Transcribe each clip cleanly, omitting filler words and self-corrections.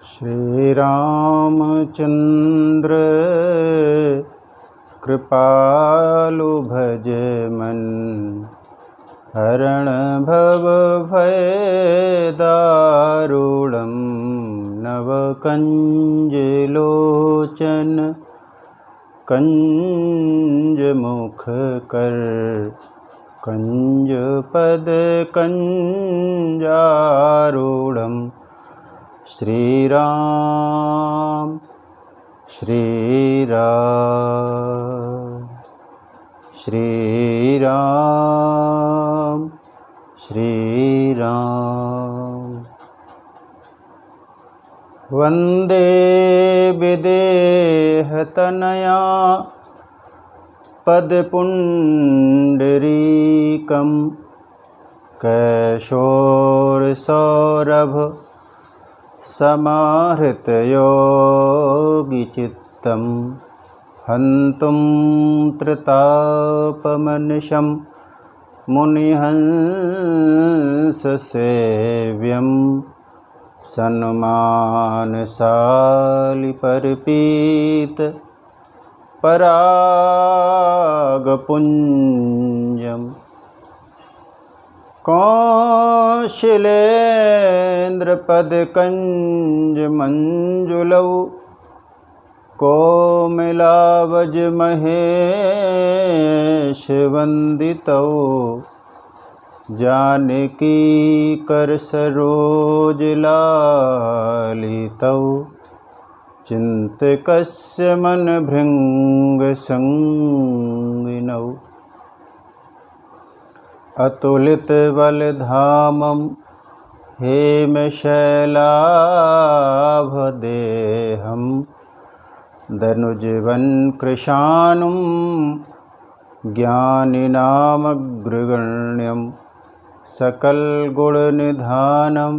श्री रामचंद्र कृपालु भज मन, हरण भव भय दारुणं नव कंज लोचन, कंज मुख कर कंज पद कंजारूढ़ं। श्री राम श्री राम श्री राम श्री राम। वंदे विदेहतनया पदपुण्डरीकं, कैशोरसौरभ समाहृतयोगिचित्तं, हन्तुं त्रितापमनिशं मुनिहंससेव्यं, सन्मानशालिपरिपीत परागपुञ्जम्। कौशलेन्द्रपदकञ्जमञ्जुलौ, कोमलावजमहेशवन्दितौ, जानकीकरसरोजलालितौ, चिन्तकस्य मनभृङ्गसंगिनौ। अतुलितबलधामं हेमशैलाभदेहं, दनुजवन्कृशानुं ज्ञानिनामग्रगण्यं, सकलगुणनिधानं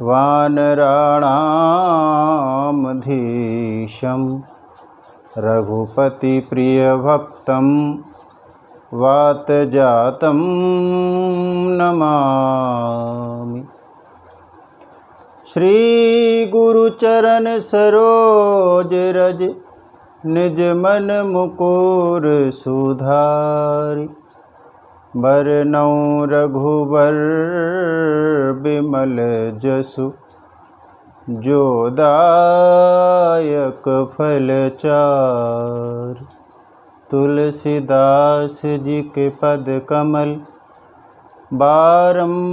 वानराणामधीशं, रघुपतिप्रियभक्तं वातजातं नमामि। श्री गुरुचरण सरोज रज, निज मन मुकुर सुधारि, बरनौ रघुबर बिमल जसु, जो दायक फलचारि। तुलसीदास जी के पद कमल, बारंबार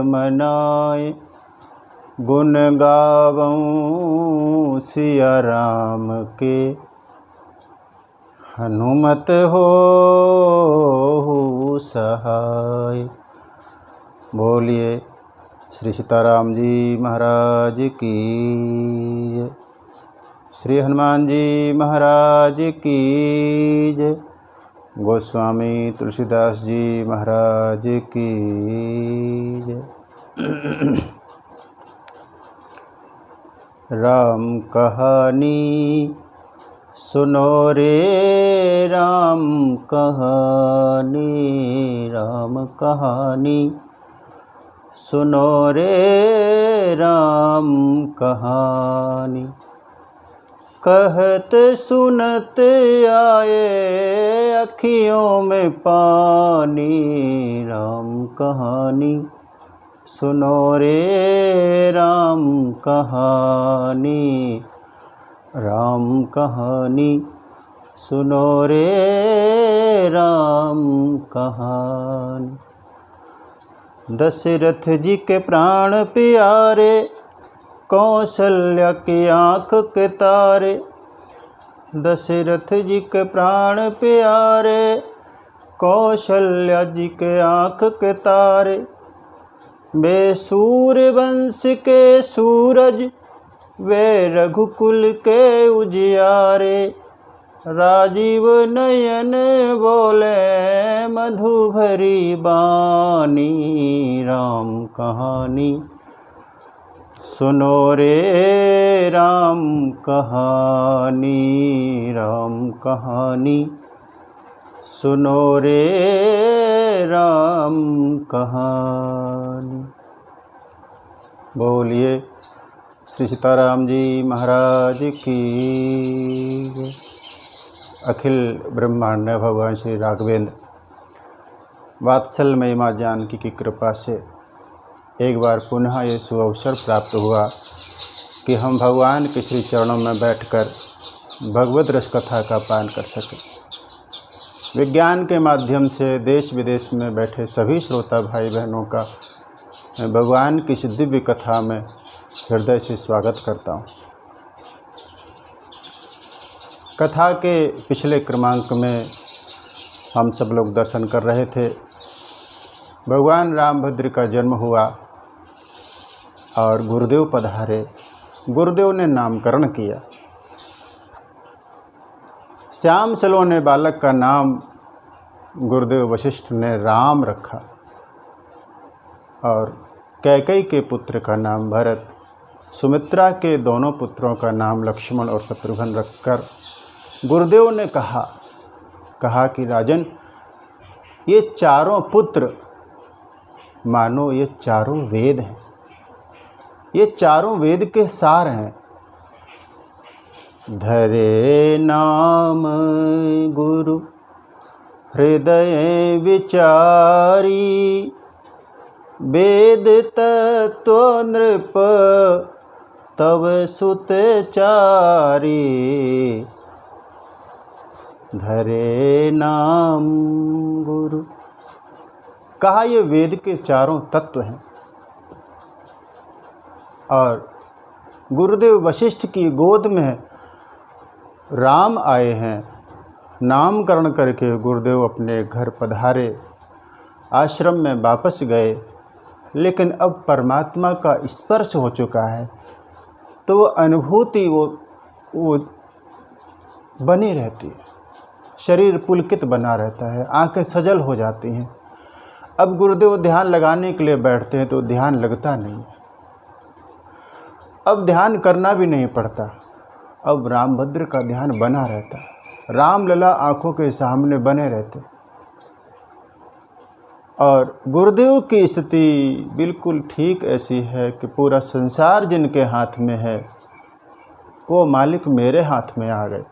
मनाए, गुण गावऊँ सिया राम के, हनुमत हो सहाय। बोलिए श्री सीताराम जी महाराज की जय, श्री हनुमान जी महाराज की जय, गोस्वामी तुलसीदास जी महाराज की जय। राम कहानी सुनो रे राम कहानी, राम कहानी सुनो रे राम कहानी। कहत सुनत आए अखियों में पानी, राम कहानी सुनो रे राम कहानी, राम कहानी सुनो रे राम कहानी। दशरथ जी के प्राण प्यारे, कौशल्या की आँख के तारे। दशरथ जी के प्राण प्यारे, कौशल्या जी के आँख के तारे। वे सूर्यवंश के सूरज, वे रघुकुल के उजियारे। राजीव नयन बोले मधु भरी बानी, राम कहानी सुनो रे राम कहानी, राम कहानी सुनो रे राम कहानी। बोलिए श्री सीताराम जी महाराज की। अखिल ब्रह्मांड भगवान श्री राघवेंद्र वात्सल्यमयी माँ जानकी की कृपा से एक बार पुनः ये सुअवसर प्राप्त हुआ कि हम भगवान के श्री चरणों में बैठकर भगवत रस कथा का पान कर सकें। विज्ञान के माध्यम से देश विदेश में बैठे सभी श्रोता भाई बहनों का मैं भगवान की इस दिव्य कथा में हृदय से स्वागत करता हूँ। कथा के पिछले क्रमांक में हम सब लोग दर्शन कर रहे थे। भगवान रामभद्र का जन्म हुआ और गुरुदेव पधारे। गुरुदेव ने नामकरण किया। श्याम सलोने बालक का नाम गुरुदेव वशिष्ठ ने राम रखा और कैकेयी के पुत्र का नाम भरत, सुमित्रा के दोनों पुत्रों का नाम लक्ष्मण और शत्रुघ्न रखकर गुरुदेव ने कहा कि राजन, ये चारों पुत्र मानो ये चारों वेद हैं, ये चारों वेद के सार हैं। धरे नाम गुरु हृदय विचारी, वेद तत्व नृप तव सुत चारी। धरे नाम गुरु, कहा ये वेद के चारों तत्व हैं। और गुरुदेव वशिष्ठ की गोद में राम आए हैं। नामकरण करके गुरुदेव अपने घर पधारे, आश्रम में वापस गए। लेकिन अब परमात्मा का स्पर्श हो चुका है तो वो अनुभूति वो बनी रहती है। शरीर पुलकित बना रहता है, आंखें सजल हो जाती हैं। अब गुरुदेव ध्यान लगाने के लिए बैठते हैं तो ध्यान लगता नहीं है। अब ध्यान करना भी नहीं पड़ता, अब रामभद्र का ध्यान बना रहता है। रामलला आँखों के सामने बने रहते। और गुरुदेव की स्थिति बिल्कुल ठीक ऐसी है कि पूरा संसार जिनके हाथ में है वो मालिक मेरे हाथ में आ गए।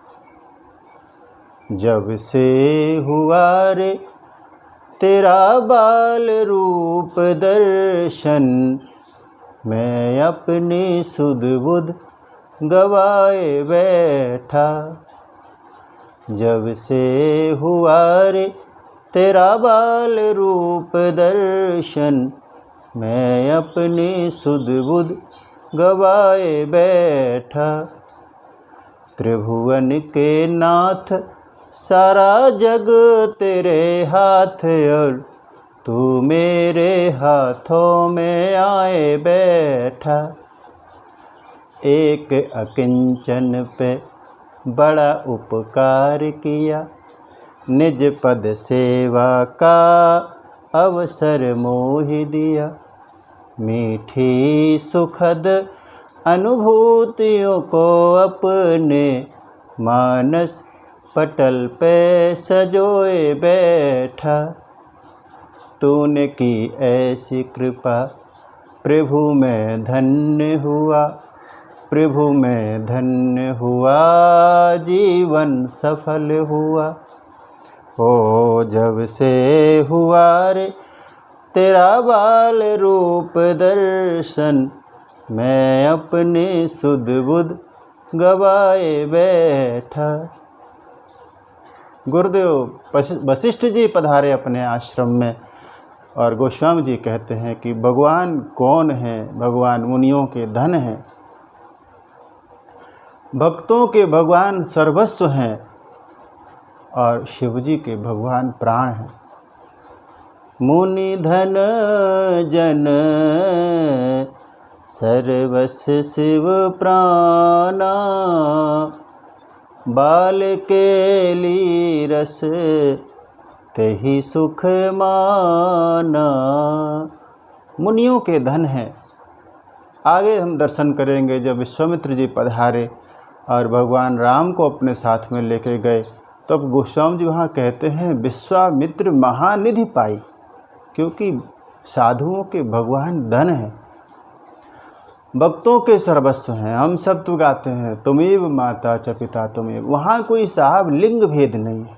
जब से हुआ रे तेरा बाल रूप दर्शन, मैं अपनी सुध बुध गवाए बैठा। जब से हुआ रे तेरा बाल रूप दर्शन, मैं अपनी सुध बुध गवाए बैठा। त्रिभुवन के नाथ सारा जग तेरे हाथ, और तू मेरे हाथों में आए बैठा। एक अकिंचन पे बड़ा उपकार किया, निज पद सेवा का अवसर मोहि दिया। मीठी सुखद अनुभूतियों को अपने मानस पटल पे सजोए बैठा। तूने की ऐसी कृपा प्रभु मैं धन्य हुआ, प्रभु मैं धन्य हुआ, जीवन सफल हुआ। ओ जब से हुआ रे तेरा बाल रूप दर्शन, मैं अपनी सुध बुध गवाए बैठा। गुरुदेव वशिष्ठ जी पधारे अपने आश्रम में और गोस्वामी जी कहते हैं कि भगवान कौन है? भगवान मुनियों के धन हैं, भक्तों के भगवान सर्वस्व हैं और शिव जी के भगवान प्राण हैं। मुनि धन जन सर्वस्व शिव प्राणा, बाल के ली रस तेहि सुख माना। मुनियों के धन हैं। आगे हम दर्शन करेंगे जब विश्वामित्र जी पधारे और भगवान राम को अपने साथ में लेके गए, तो अब गोस्वामी जी वहाँ कहते हैं विश्वामित्र महानिधि पाई, क्योंकि साधुओं के भगवान धन हैं। भक्तों के सर्वस्व हैं। हम सब तो गाते हैं तुमेव माता च पिता तुमेव। वहाँ कोई साहब लिंग भेद नहीं है,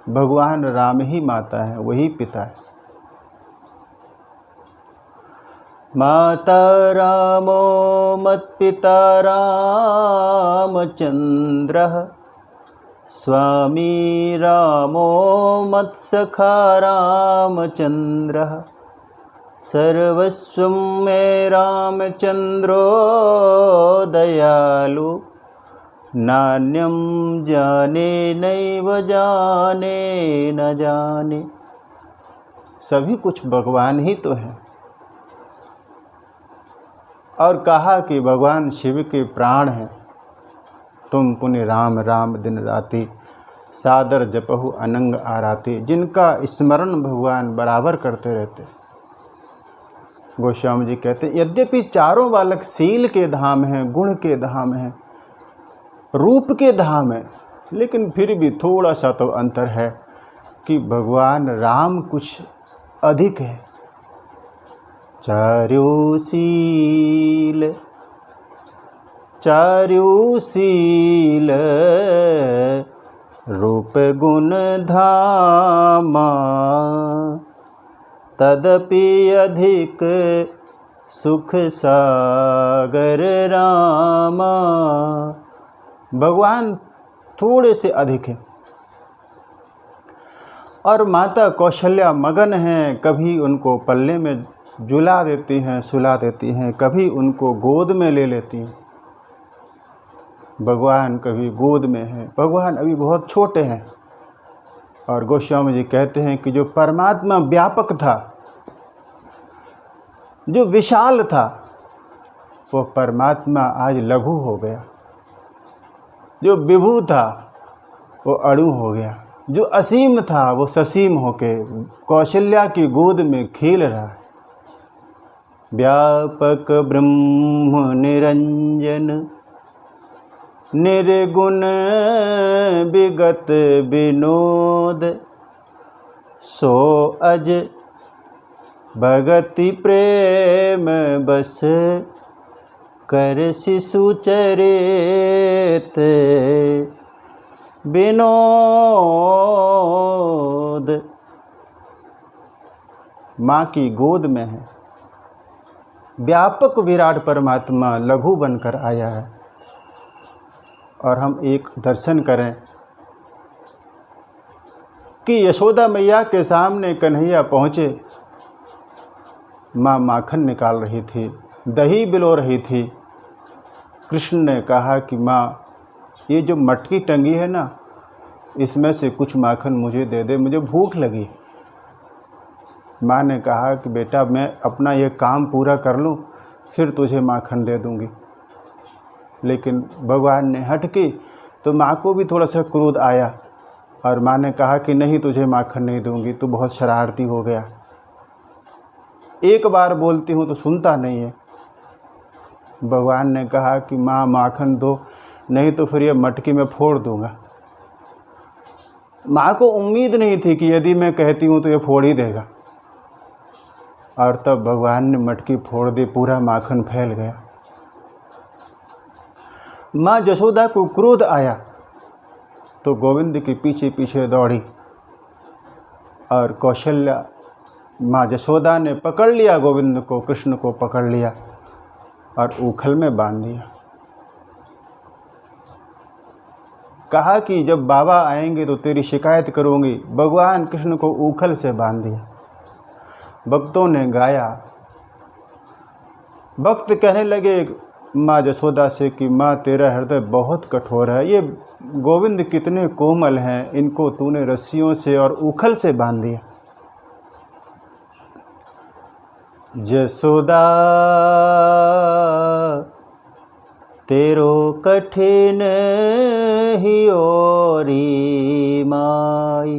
भगवान राम ही माता है, वही पिता है। माता रामो मत्पिता रामचन्द्रः, स्वामी रामो मत्सखा रामचन्द्रः, सर्वस्वं मे रामचन्द्रो दयालु, नान्यं जाने नैव जाने न जाने। सभी कुछ भगवान ही तो हैं। और कहा कि भगवान शिव के प्राण हैं। तुम पुनि राम राम दिन राति, सादर जपहु अनंग आराती। जिनका स्मरण भगवान बराबर करते रहते। गोस्वामी जी कहते हैं यद्यपि चारों बालक शील के धाम हैं, गुण के धाम हैं, रूप के धाम हैं, लेकिन फिर भी थोड़ा सा तो अंतर है कि भगवान राम कुछ अधिक है। चार्यों शील रूप गुण धामा, तदपि अधिक सुख सागर रामा। भगवान थोड़े से अधिक हैं। और माता कौशल्या मगन हैं, कभी उनको पल्ले में झुला देती हैं, सुला देती हैं, कभी उनको गोद में ले लेती हैं। भगवान कभी गोद में हैं, भगवान अभी बहुत छोटे हैं। और गोस्वामी जी कहते हैं कि जो परमात्मा व्यापक था, जो विशाल था, वो परमात्मा आज लघु हो गया। जो विभु था वो अणु हो गया। जो असीम था वो ससीम होके कौशल्या की गोद में खेल रहा है। व्यापक ब्रह्म निरंजन, निर्गुण विगत विनोद, सो अज भगति प्रेम बस, कर शिशु चरित विनोद। माँ की गोद में है। व्यापक विराट परमात्मा लघु बनकर आया है। और हम एक दर्शन करें कि यशोदा मैया के सामने कन्हैया पहुँचे। माँ माखन निकाल रही थी, दही बिलो रही थी। कृष्ण ने कहा कि माँ, ये जो मटकी टंगी है ना, इसमें से कुछ माखन मुझे दे दे, मुझे भूख लगी। माँ ने कहा कि बेटा, मैं अपना ये काम पूरा कर लूँ, फिर तुझे माखन दे दूँगी। लेकिन भगवान ने हट की तो माँ को भी थोड़ा सा क्रोध आया। और माँ ने कहा कि नहीं, तुझे माखन नहीं दूँगी, तू बहुत शरारती हो गया। एक बार बोलती हूँ तो सुनता नहीं है। भगवान ने कहा कि माँ माखन दो, नहीं तो फिर ये मटकी में फोड़ दूँगा। माँ को उम्मीद नहीं थी कि यदि मैं कहती हूँ तो ये फोड़ ही देगा। और तब भगवान ने मटकी फोड़ दी, पूरा माखन फैल गया। माँ यशोदा को क्रोध आया तो गोविंद के पीछे पीछे दौड़ी। और कौशल्या माँ यशोदा ने पकड़ लिया गोविंद को, कृष्ण को पकड़ लिया और ऊखल में बांध दिया। कहा कि जब बाबा आएंगे तो तेरी शिकायत करूँगी। भगवान कृष्ण को ऊखल से बांध दिया। भक्तों ने गाया। भक्त कहने लगे माँ यशोदा से कि माँ, तेरा हृदय बहुत कठोर है। ये गोविंद कितने कोमल हैं, इनको तूने रस्सियों से और ऊखल से बांध दिया। यशोदा तेरो कठिन हियोरी माई,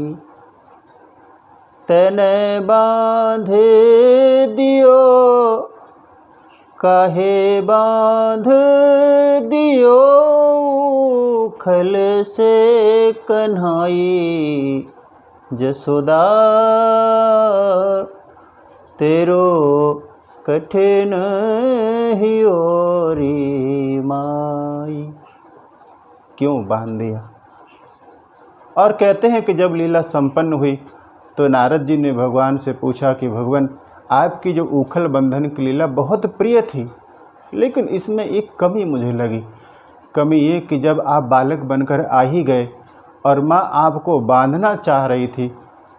तने बांध दियो, काहे बांध दियो खल से कन्हाई। यशोदा तेरो कठिन हियोरी माई। क्यों बांध दिया? और कहते हैं कि जब लीला संपन्न हुई तो नारद जी ने भगवान से पूछा कि भगवान, आपकी जो उखल बंधन की लीला बहुत प्रिय थी, लेकिन इसमें एक कमी मुझे लगी। कमी ये कि जब आप बालक बनकर आ ही गए और माँ आपको बांधना चाह रही थी,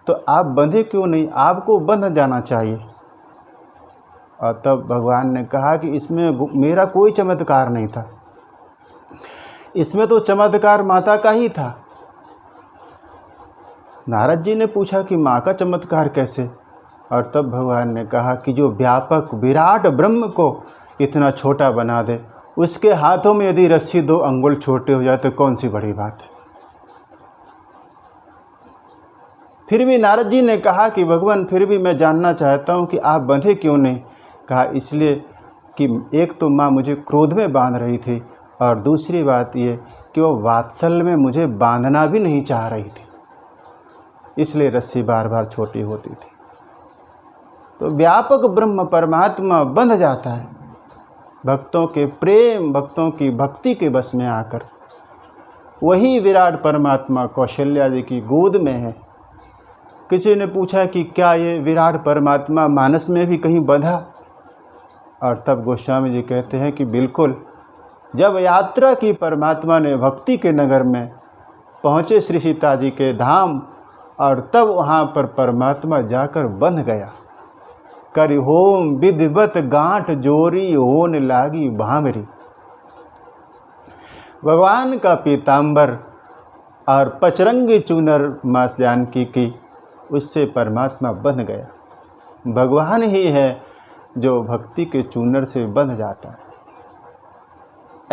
तो आप बंधे क्यों नहीं? आपको बंध जाना चाहिए। और तब भगवान ने कहा कि इसमें मेरा कोई चमत्कार नहीं था, इसमें तो चमत्कार माता का ही था। नारद जी ने पूछा कि माँ का चमत्कार कैसे? और तब भगवान ने कहा कि जो व्यापक विराट ब्रह्म को इतना छोटा बना दे, उसके हाथों में यदि रस्सी 2 अंगुल छोटे हो जाए तो कौन सी बड़ी बात है। फिर भी नारद जी ने कहा कि भगवान, फिर भी मैं जानना चाहता हूँ कि आप बंधे क्यों नहीं? कहा इसलिए कि एक तो माँ मुझे क्रोध में बांध रही थी, और दूसरी बात ये कि वो वात्सल्य में मुझे बांधना भी नहीं चाह रही थी, इसलिए रस्सी बार बार छोटी होती थी। तो व्यापक ब्रह्म परमात्मा बंध जाता है भक्तों के प्रेम, भक्तों की भक्ति के बस में आकर। वही विराट परमात्मा कौशल्या जी की गोद में है। किसी ने पूछा कि क्या ये विराट परमात्मा मानस में भी कहीं बंधा? और तब गोस्वामी जी कहते हैं कि बिल्कुल। जब यात्रा की परमात्मा ने भक्ति के नगर में पहुँचे श्री सीता जी के धाम, और तब वहाँ पर परमात्मा जाकर बंध गया। करि होम विधिवत गांठ जोरी होन लागी भामरी। भगवान का पीतांबर और पचरंगी चूनर माँ जानकी की, उससे परमात्मा बंध गया। भगवान ही है जो भक्ति के चूनर से बंध जाता है।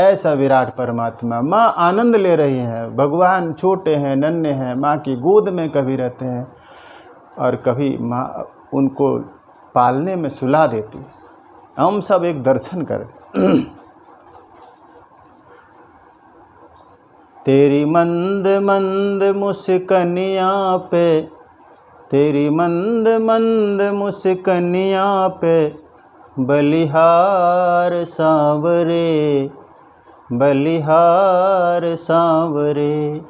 ऐसा विराट परमात्मा, माँ आनंद ले रही हैं। भगवान छोटे हैं, नन्हे हैं, माँ की गोद में कभी रहते हैं और कभी माँ उनको पालने में सुला देती है। हम सब एक दर्शन करें। तेरी मंद मंद मुस्कनिया पे, तेरी मंद मंद मुस्कनिया पे, बलिहार सांवरे, बलिहार सांवरे।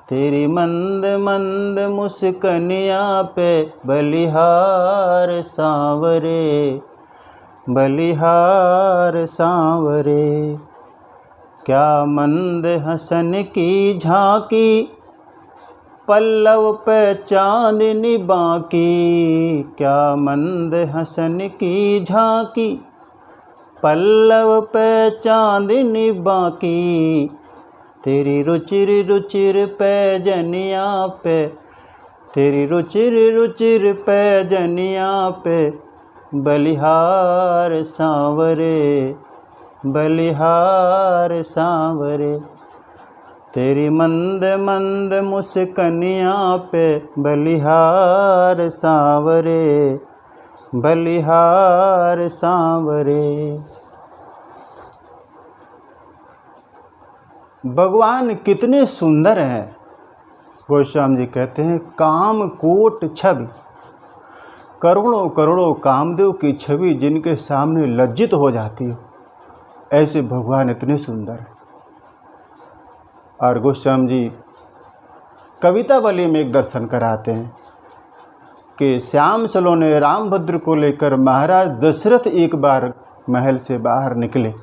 तेरी मंद मंद मुस्कनिया पे, बलिहार सांवरे, बलिहार सांवरे। क्या मंद हसन की झांकी, पल्लव पे चांदनी बाकी। क्या मंद हसन की झांकी, पल्लव पे चांदनी बाकी। तेरी रुचिर रुचिर पैजनिया पे, तेरी रुचिर रुचिर पैजनिया पे, बलिहार सांवरे, बलिहार सांवरे। तेरी मंद मंद मुस्कनिया पे, बलिहार सांवरे, बलिहार सांवरे। भगवान कितने सुंदर हैं। गोस्वामी जी कहते हैं, काम कोट छवि, करोड़ों करोड़ों कामदेव की छवि जिनके सामने लज्जित हो जाती हो, ऐसे भगवान इतने सुंदर हैं। और गोस्वामी जी कवितावली में एक दर्शन कराते हैं कि श्याम सलोने रामभद्र को लेकर महाराज दशरथ एक बार महल से बाहर निकले,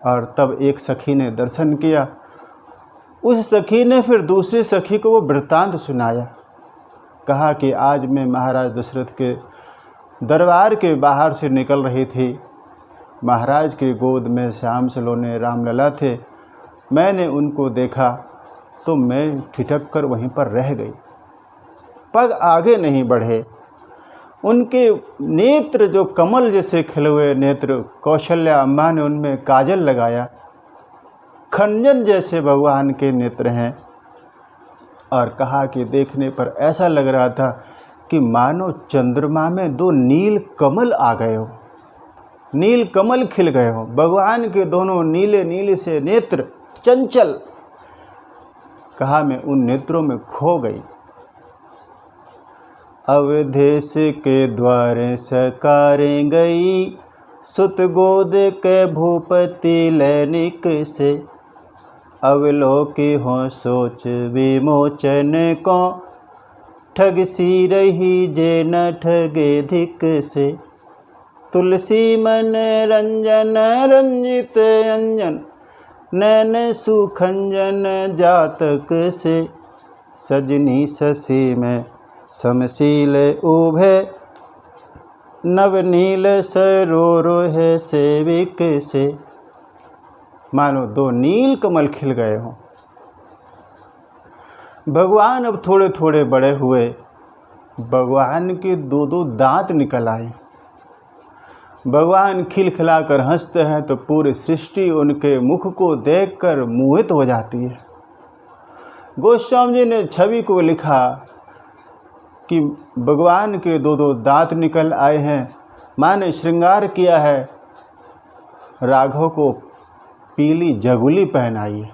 और तब एक सखी ने दर्शन किया। उस सखी ने फिर दूसरी सखी को वो वृत्तांत सुनाया। कहा कि आज मैं महाराज दशरथ के दरबार के बाहर से निकल रही थी, महाराज की गोद में श्याम सलोने रामलला थे। मैंने उनको देखा तो मैं ठिठक कर वहीं पर रह गई, पग आगे नहीं बढ़े। उनके नेत्र जो कमल जैसे खिले हुए नेत्र, कौशल्या अम्मा ने उनमें काजल लगाया, खंजन जैसे भगवान के नेत्र हैं। और कहा कि देखने पर ऐसा लग रहा था कि मानो चंद्रमा में 2 नील कमल आ गए हो, नील कमल खिल गए हो। भगवान के दोनों नीले नीले से नेत्र चंचल। कहा मैं उन नेत्रों में खो गई। अवधेश के द्वार सकारे गई, सुत गोद के भूपति लैनिक से। अवलोकी हो सोच विमोचन को, ठग सी रही जे न ठगे धिक से। तुलसी मन रंजन रंजित अंजन, नैन सुखंजन जातक से। सजनी शशि में समशील उभे, नवनील सरोह सेविक से। मानो दो नील कमल खिल गए हों। भगवान अब थोड़े थोड़े बड़े हुए, भगवान के दो दो दांत निकल आए। भगवान खिलखिलाकर हंसते हैं तो पूरी सृष्टि उनके मुख को देखकर मोहित हो जाती है। गोस्वामी जी ने छवि को लिखा कि भगवान के दो दो दांत निकल आए हैं, माँ ने श्रृंगार किया है, राघव को पीली जगुली पहनाई है,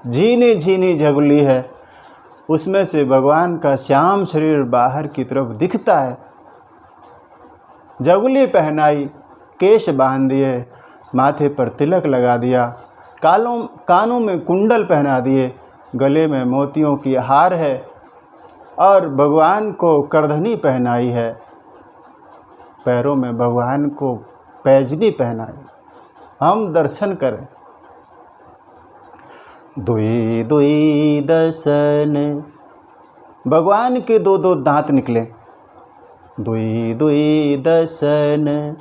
झीनी झीनी जगुली है, उसमें से भगवान का श्याम शरीर बाहर की तरफ दिखता है। जगुली पहनाई, केश बांध दिए, माथे पर तिलक लगा दिया, कानों में कुंडल पहना दिए, गले में मोतियों की हार है और भगवान को करधनी पहनाई है, पैरों में भगवान को पैजनी पहनाई। हम दर्शन करें। दुई दुई दसन, भगवान के दो दो दांत निकले। दुई दुई दसन,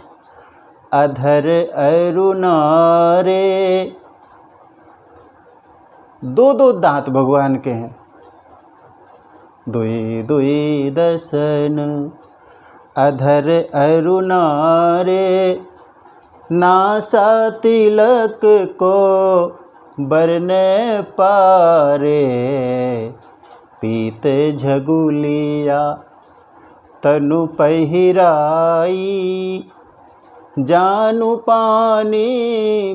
अधर अरुणारे। दो दो दांत भगवान के हैं। दुई दुई दसन, अधर अरुणारे। नासा तिलक को बरने पारे, पीत झगुलिया तनु पहिराई। जानू पानी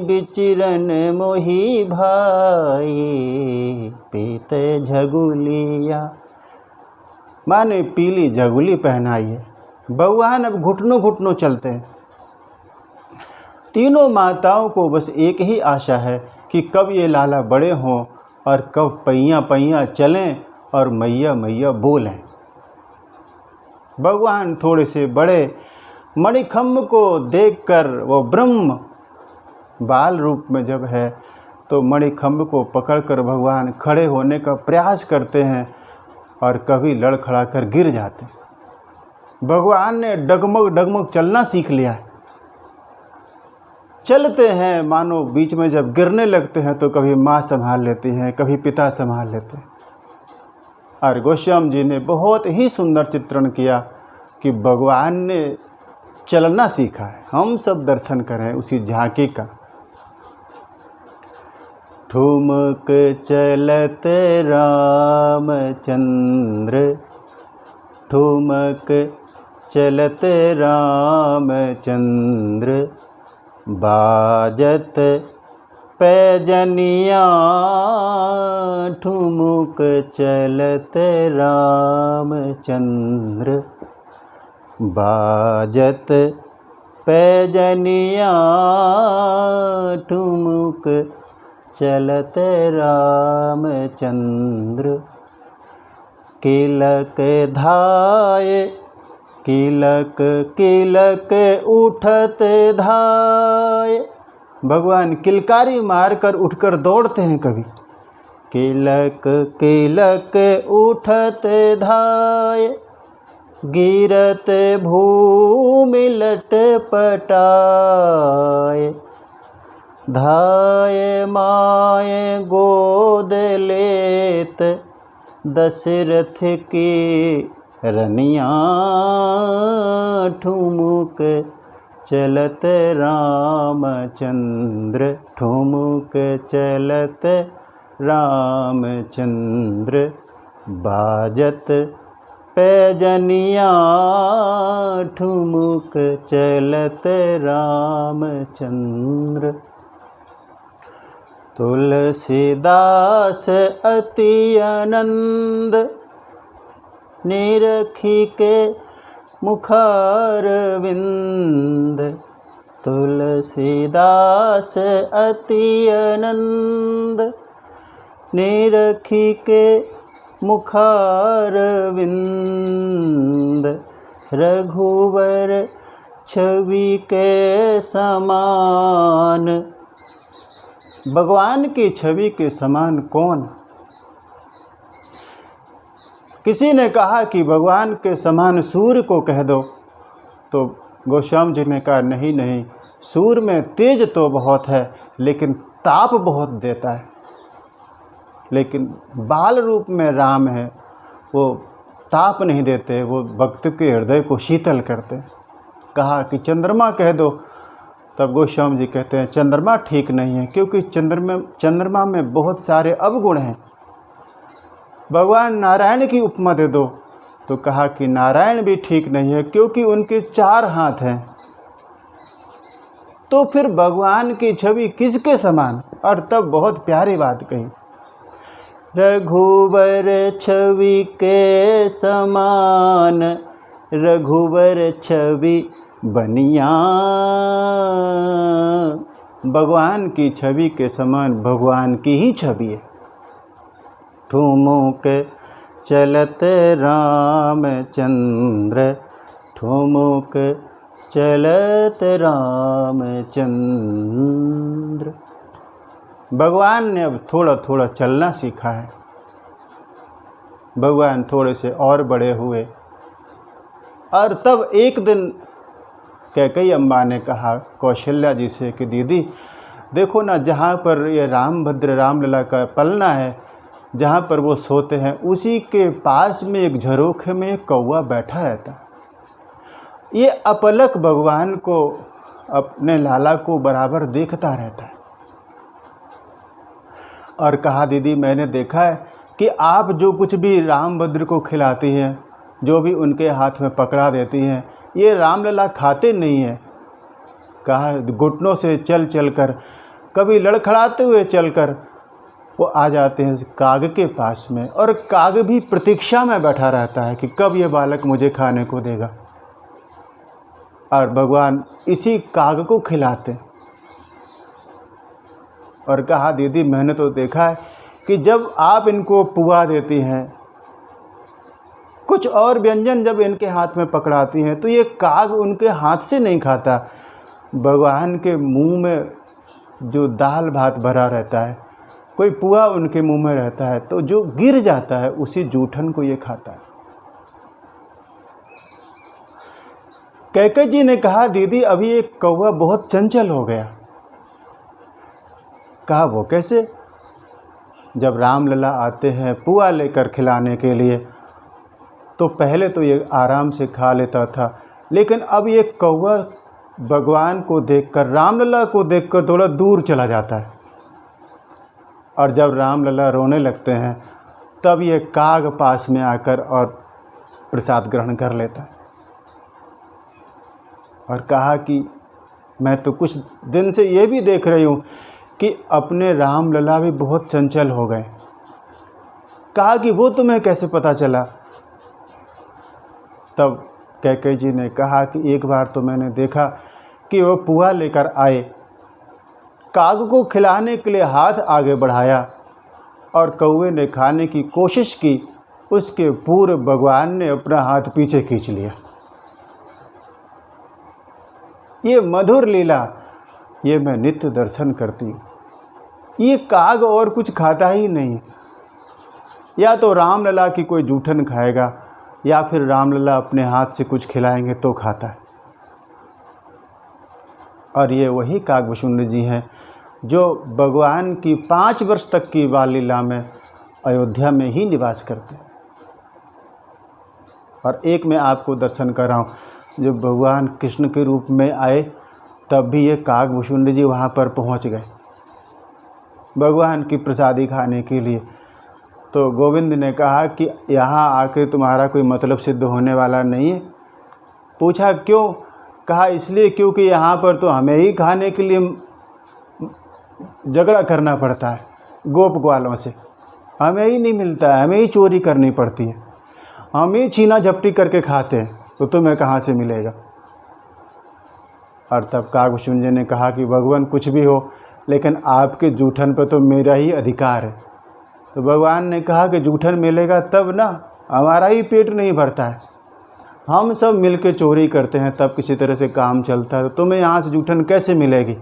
बिचरन मोहि भाई, पीत झगुलिया। माँ ने पीली झगुली पहनाई है। भगवान अब घुटनों घुटनों चलते हैं। तीनों माताओं को बस एक ही आशा है कि कब ये लाला बड़े हों और कब पैया पैया चलें और मैया मैया बोलें। भगवान थोड़े से बड़े, मणिखम्भ को देखकर वो ब्रह्म बाल रूप में जब है तो मणिखम्भ को पकड़कर भगवान खड़े होने का प्रयास करते हैं और कभी लड़खड़ा कर गिर जाते हैं। भगवान ने डगमग डगमग चलना सीख लिया है। चलते हैं, मानो बीच में जब गिरने लगते हैं तो कभी माँ संभाल लेती हैं, कभी पिता संभाल लेते हैं। और गोस्वामी जी ने बहुत ही सुंदर चित्रण किया कि भगवान ने चलना सीखा है। हम सब दर्शन करें उसी झांकी का। ठुमक चलत रामचंद्र, ठुमक चलत रामचंद्र। बाजत पैजनिया, ठुमुक चलत रामचंद्र। बाजत पैजनिया, ठुमुक चलत रामचंद्र। किलक धाये, किलक किलक उठत धाय। भगवान किलकारी मारकर उठकर दौड़ते हैं कभी। किलक किलक उठत धाय, गिरत भूमि लटपटाय। धाय माय गोद लेत, दशरथ की रनिया। ठुमुक चलत रामचंद्र, ठुमुक चलत रामचंद्र। बाजत पैजनिया, ठुमुक चलत रामचंद्र। तुलसीदास अति आनंद, निरखी के मुखारविंद, तुलसीदास अति आनंद। निरखी के मुखारविंद, रघुवर छवि के समान। भगवान की छवि के समान कौन? किसी ने कहा कि भगवान के समान सूर्य को कह दो, तो गोस्वामी जी ने कहा नहीं नहीं, सूर्य में तेज तो बहुत है लेकिन ताप बहुत देता है, लेकिन बाल रूप में राम है, वो ताप नहीं देते, वो भक्त के हृदय को शीतल करते। कहा कि चंद्रमा कह दो, तब गोस्वामी जी कहते हैं चंद्रमा ठीक नहीं है, क्योंकि चंद्रमा में बहुत सारे अवगुण हैं। भगवान नारायण की उपमा दे दो, तो कहा कि नारायण भी ठीक नहीं है, क्योंकि उनके 4 हाथ हैं। तो फिर भगवान की छवि किसके समान? और तब बहुत प्यारी बात कही, रघुवर छवि के समान, रघुवर छवि बनिया। भगवान की छवि के समान भगवान की ही छवि है। ठुमुक चलत रामचंद्र, ठुमुक चलत रामचंद्र। भगवान ने अब थोड़ा थोड़ा चलना सीखा है। भगवान थोड़े से और बड़े हुए, और तब एक दिन कैकेयी अम्मा ने कहा कौशल्या जी से कि दीदी देखो ना, जहाँ पर ये रामभद्र रामलला का पलना है, जहाँ पर वो सोते हैं, उसी के पास में एक झरोखे में एक कौवा बैठा रहता है। ये अपलक भगवान को, अपने लाला को बराबर देखता रहता है। और कहा दीदी मैंने देखा है कि आप जो कुछ भी रामभद्र को खिलाती हैं, जो भी उनके हाथ में पकड़ा देती हैं, ये रामलला खाते नहीं हैं। कहा घुटनों से चल चल कर, कभी लड़खड़ाते हुए चलकर वो आ जाते हैं काग के पास में, और काग भी प्रतीक्षा में बैठा रहता है कि कब ये बालक मुझे खाने को देगा। और भगवान इसी काग को खिलाते। और कहा दीदी मैंने तो देखा है कि जब आप इनको पुआ देती हैं, कुछ और व्यंजन जब इनके हाथ में पकड़ाती हैं, तो ये काग उनके हाथ से नहीं खाता। भगवान के मुंह में जो दाल भात भरा रहता है, कोई पुआ उनके मुंह में रहता है, तो जो गिर जाता है उसी जूठन को ये खाता है। कैकेयी जी ने कहा दीदी अभी एक कौवा बहुत चंचल हो गया। कहा वो कैसे? जब रामलला आते हैं पुआ लेकर खिलाने के लिए, तो पहले तो ये आराम से खा लेता था, लेकिन अब ये कौवा भगवान को देखकर, रामलला को देखकर थोड़ा दूर चला जाता है। और जब रामलला रोने लगते हैं, तब ये काग पास में आकर और प्रसाद ग्रहण कर लेता है। और कहा कि मैं तो कुछ दिन से ये भी देख रही हूँ कि अपने रामलला भी बहुत चंचल हो गए। कहा कि वो तुम्हें कैसे पता चला? तब कैकेयी जी ने कहा कि एक बार तो मैंने देखा कि वो पुआ लेकर आए, काग को खिलाने के लिए हाथ आगे बढ़ाया, और कौवे ने खाने की कोशिश की, उसके पूर्व भगवान ने अपना हाथ पीछे खींच लिया। ये मधुर लीला, ये मैं नित्य दर्शन करती हूँ। ये काग और कुछ खाता ही नहीं, या तो रामलला की कोई जूठन खाएगा, या फिर रामलला अपने हाथ से कुछ खिलाएंगे तो खाता है। और ये वही कागभूषुंड जी हैं जो भगवान की 5 वर्ष तक की बाल लीला में अयोध्या में ही निवास करते हैं। और एक मैं आपको दर्शन कर रहा हूँ, जब भगवान कृष्ण के रूप में आए, तब भी ये कागभूषुंड जी वहाँ पर पहुँच गए भगवान की प्रसादी खाने के लिए। तो गोविंद ने कहा कि यहाँ आके तुम्हारा कोई मतलब सिद्ध होने वाला नहीं है। पूछा क्यों? कहा इसलिए क्योंकि यहाँ पर तो हमें ही खाने के लिए झगड़ा करना पड़ता है गोप ग्वालों से, हमें ही नहीं मिलता है, हमें ही चोरी करनी पड़ती है। हम ही छीना झपटी करके खाते हैं तो तुम्हें कहाँ से मिलेगा। और तब काकभूषुंड जी ने कहा कि भगवान कुछ भी हो, लेकिन आपके जूठन पर तो मेरा ही अधिकार है। तो भगवान ने कहा कि जूठन मिलेगा तब ना, हमारा ही पेट नहीं भरता है, हम सब मिलके चोरी करते हैं तब किसी तरह से काम चलता है, तो तुम्हें यहाँ से जूठन कैसे मिलेगी।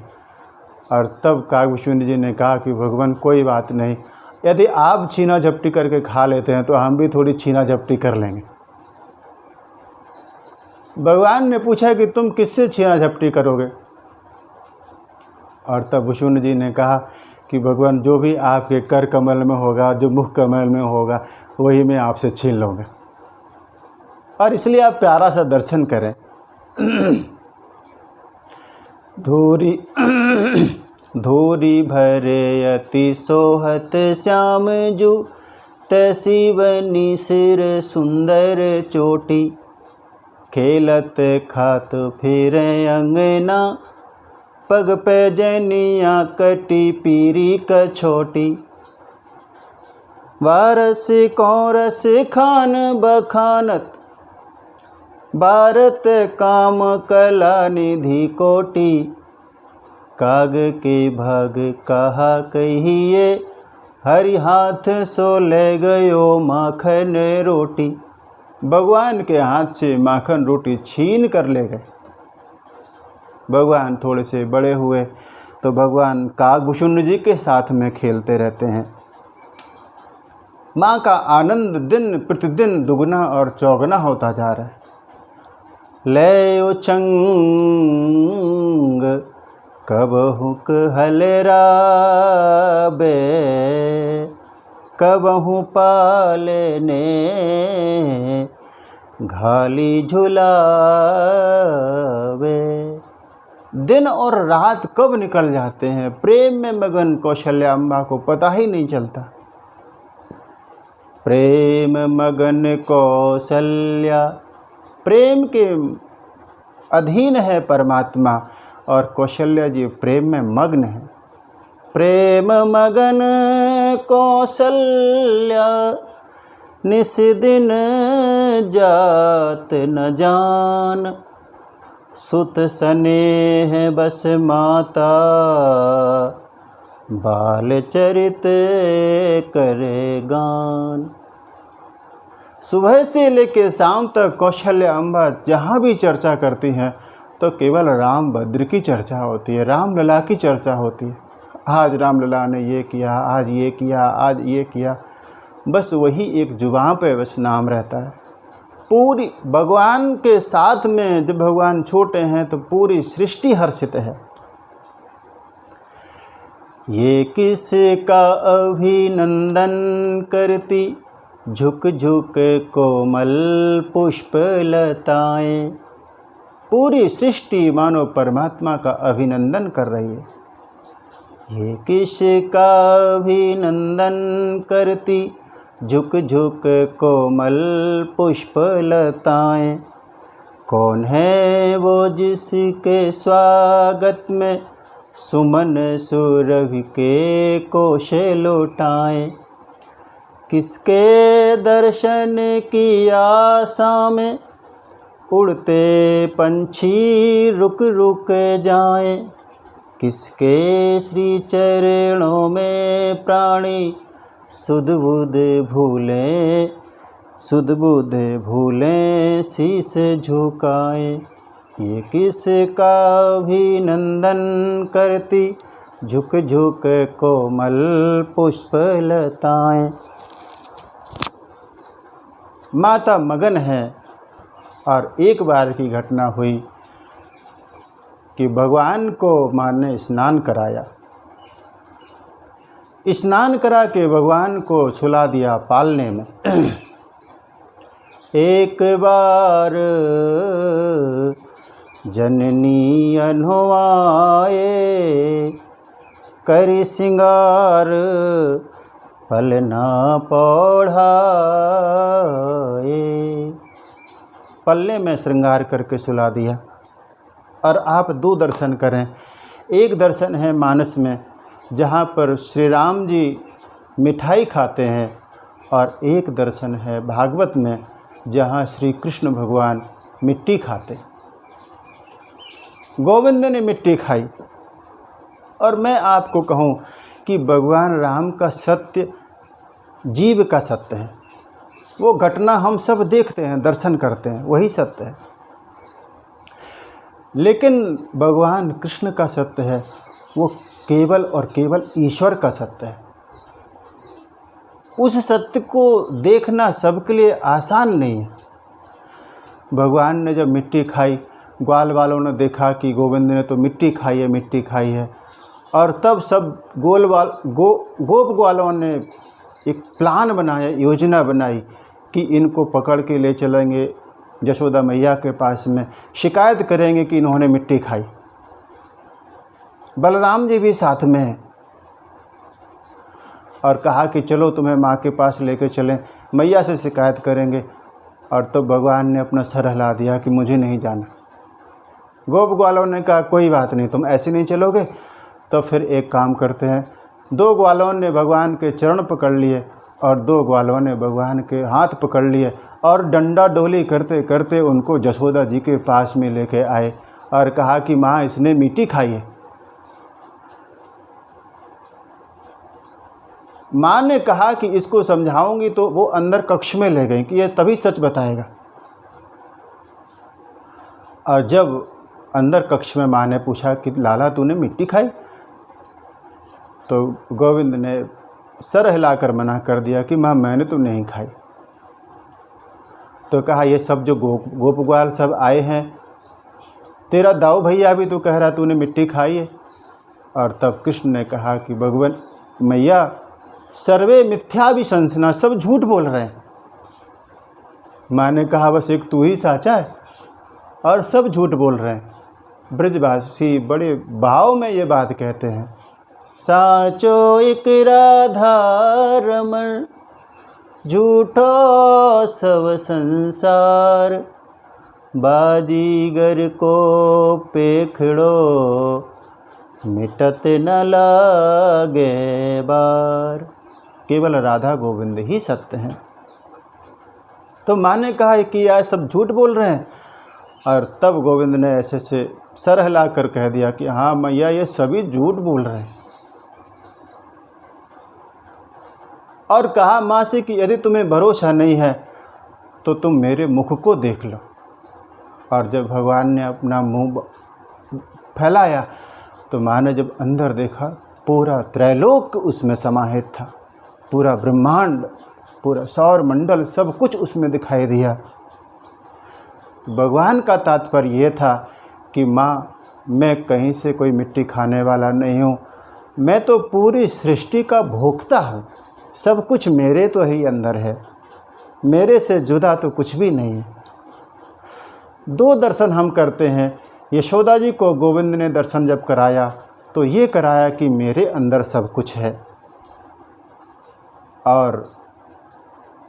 और तब काकभूषुंड जी ने कहा कि भगवान कोई बात नहीं, यदि आप छीना झपटी करके खा लेते हैं तो हम भी थोड़ी छीना झपटी कर लेंगे। भगवान ने पूछा कि तुम किससे छीना झपटी करोगे। और तब भूषुंड जी ने कहा कि भगवान जो भी आपके कर कमल में होगा, जो मुख कमल में होगा, वही मैं आपसे छीन लूँगा। और इसलिए आप प्यारा सा दर्शन करें। धूरी धूरी भरे अति सोहत श्याम जू, तैसी बनी सिर सुंदर चोटी, खेलत खात फिर अंगना, पग पे जनिया कटी पीरी कछोटी, वारस कौरस खान बखानत, भारत काम कला निधि कोटि, काग के भाग कहा कहिए, हरि हाथ सो ले गयो माखन रोटी। भगवान के हाथ से माखन रोटी छीन कर ले गए। भगवान थोड़े से बड़े हुए तो भगवान काकभूषुंड जी के साथ में खेलते रहते हैं। माँ का आनंद दिन प्रतिदिन दुगना और चौगुना होता जा रहा है। ले उचंग कबहु कहलराबे, कबहु पालने घाली झुलावे। दिन और रात कब निकल जाते हैं प्रेम में मगन कौशल्याम्बा को पता ही नहीं चलता। प्रेम मगन कौशल्या, प्रेम के अधीन है परमात्मा और कौशल्या जी प्रेम में मग्न है। प्रेम मगन कौशल्या, निस दिन जात न जान, सुत स्नेह बस माता, बाल चरित करे गान। सुबह से लेकर शाम तक कौशल्याम्बा जहाँ भी चर्चा करती हैं तो केवल राम भद्र की चर्चा होती है, रामलला की चर्चा होती है। आज रामलला ने ये किया, आज ये किया, आज ये किया, बस वही एक जुबान पे बस नाम रहता है। पूरी भगवान के साथ में जब भगवान छोटे हैं तो पूरी सृष्टि हर्षित है। ये किसका अभिनंदन करती, झुक झुक कोमल पुष्प लताएं। पूरी सृष्टि मानो परमात्मा का अभिनंदन कर रही है। ये किसका अभिनंदन करती, झुक झुक कोमल पुष्प लताएं। कौन है वो जिसके स्वागत में सुमन सुरभि के कोश लौटाएं। किसके दर्शन की आशा में उड़ते पंछी रुक रुक जाएं। किसके श्री चरणों में प्राणी सुध बुध भूलें, सुध बुध भूलें शीस झुकाएं। ये किसका अभिनंदन करती, झुक झुक कोमल पुष्प लताएं। माता मगन है। और एक बार की घटना हुई कि भगवान को माँ ने स्नान कराया। स्नान करा के भगवान को सुला दिया पालने में। एक बार जननी अनहुआए, करी सिंगार पलना पौढ़ाए। पल्ले में श्रृंगार करके सुला दिया। और आप दो दर्शन करें, एक दर्शन है मानस में जहाँ पर श्री राम जी मिठाई खाते हैं, और एक दर्शन है भागवत में जहाँ श्री कृष्ण भगवान मिट्टी खाते। गोविंद ने मिट्टी खाई। और मैं आपको कहूँ कि भगवान राम का सत्य जीव का सत्य है। वो घटना हम सब देखते हैं, दर्शन करते हैं, वही सत्य है। लेकिन भगवान कृष्ण का सत्य है वो केवल और केवल ईश्वर का सत्य है। उस सत्य को देखना सबके लिए आसान नहीं है। भगवान ने जब मिट्टी खाई, ग्वाल वालों ने देखा कि गोविंद ने तो मिट्टी खाई है। और तब सब गोप ग्वालों ने एक प्लान बनाया, योजना बनाई कि इनको पकड़ के ले चलेंगे यशोदा मैया के पास में, शिकायत करेंगे कि इन्होंने मिट्टी खाई। बलराम जी भी साथ में हैं और कहा कि चलो तुम्हें माँ के पास लेकर चलें, मैया से शिकायत करेंगे। और तो भगवान ने अपना सर हिला दिया कि मुझे नहीं जाना। गोप ग्वालों ने कहा कोई बात नहीं, तुम ऐसे नहीं चलोगे तो फिर एक काम करते हैं। 2 ग्वालों ने भगवान के चरण पकड़ लिए और 2 ग्वालों ने भगवान के हाथ पकड़ लिए और डंडा डोली करते करते उनको यशोदा जी के पास में लेके आए और कहा कि माँ इसने मिट्टी खाई है। माँ ने कहा कि इसको समझाऊंगी, तो वो अंदर कक्ष में ले गई कि ये तभी सच बताएगा। और जब अंदर कक्ष में माँ ने पूछा कि लाला तूने मिट्टी खाई, तो गोविंद ने सर हिलाकर मना कर दिया कि माँ मैंने तो नहीं खाई। तो कहा ये सब जो गोप ग्वाल सब आए हैं, तेरा दाऊ भैया भी तो कह रहा तूने मिट्टी खाई है। और तब कृष्ण ने कहा कि भगवान मैया सर्वे मिथ्या विशंसना, सब झूठ बोल रहे हैं। माँ ने कहा बस एक तू ही साचा है और सब झूठ बोल रहे हैं। ब्रजवासी बड़े भाव में ये बात कहते हैं, साचो एक राधा रमण, झूठो सब संसार, बाजीगर को पेखड़ो, मिटत न लागे बार। केवल राधा गोविंद ही सत्य हैं। तो माँ ने कहा कि यार सब झूठ बोल रहे हैं। और तब गोविंद ने ऐसे से सर हिला कर कह दिया कि हाँ मैया ये सभी झूठ बोल रहे हैं। और कहा माँ से कि यदि तुम्हें भरोसा नहीं है तो तुम मेरे मुख को देख लो। और जब भगवान ने अपना मुंह फैलाया तो माँ ने जब अंदर देखा, पूरा त्रैलोक उसमें समाहित था, पूरा ब्रह्मांड, पूरा सौर मंडल, सब कुछ उसमें दिखाई दिया। भगवान का तात्पर्य ये था कि माँ मैं कहीं से कोई मिट्टी खाने वाला नहीं हूँ, मैं तो पूरी सृष्टि का भोक्ता हूँ। सब कुछ मेरे तो ही अंदर है, मेरे से जुदा तो कुछ भी नहीं है। 2 दर्शन हम करते हैं। यशोदा जी को गोविंद ने दर्शन जब कराया तो ये कराया कि मेरे अंदर सब कुछ है। और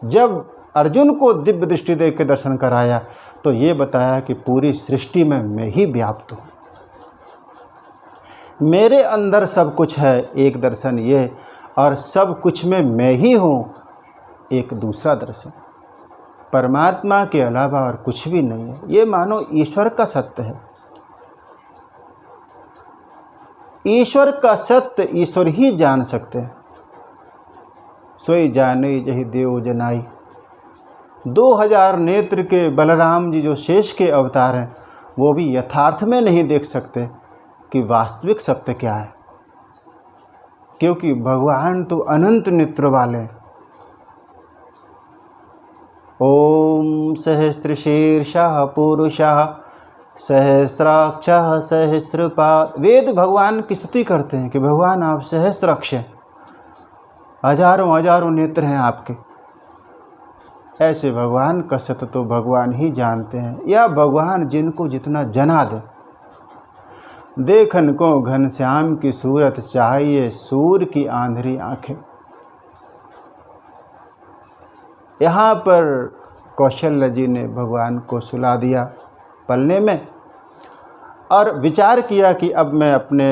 जब अर्जुन को दिव्य दृष्टि देख के दर्शन कराया तो ये बताया कि पूरी सृष्टि में मैं ही व्याप्त हूँ, मेरे अंदर सब कुछ है, एक दर्शन ये। और सब कुछ में मैं ही हूँ, एक दूसरा दर्शन। परमात्मा के अलावा और कुछ भी नहीं है। ये मानो ईश्वर का सत्य है। ईश्वर का सत्य ईश्वर ही जान सकते हैं। सोई जाने जहि देव जनाई। 2000 नेत्र के बलराम जी जो शेष के अवतार हैं, वो भी यथार्थ में नहीं देख सकते कि वास्तविक सत्य क्या है, क्योंकि भगवान तो अनंत नेत्र वाले हैं। ओम सहस्त्रशीर्षः पुरुषः सहस्राक्षः सहस्त्रपाद। वेद भगवान की स्तुति करते हैं कि भगवान आप सहस्त्राक्ष हैं, हजारों हजारों नेत्र हैं आपके। ऐसे भगवान का सत्य तो भगवान ही जानते हैं, या भगवान जिनको जितना जना दे। देखन को घनश्याम की सूरत चाहिए, सूर की आंधरी आंखें। यहाँ पर कौशल्य जी ने भगवान को सुला दिया पलने में और विचार किया कि अब मैं अपने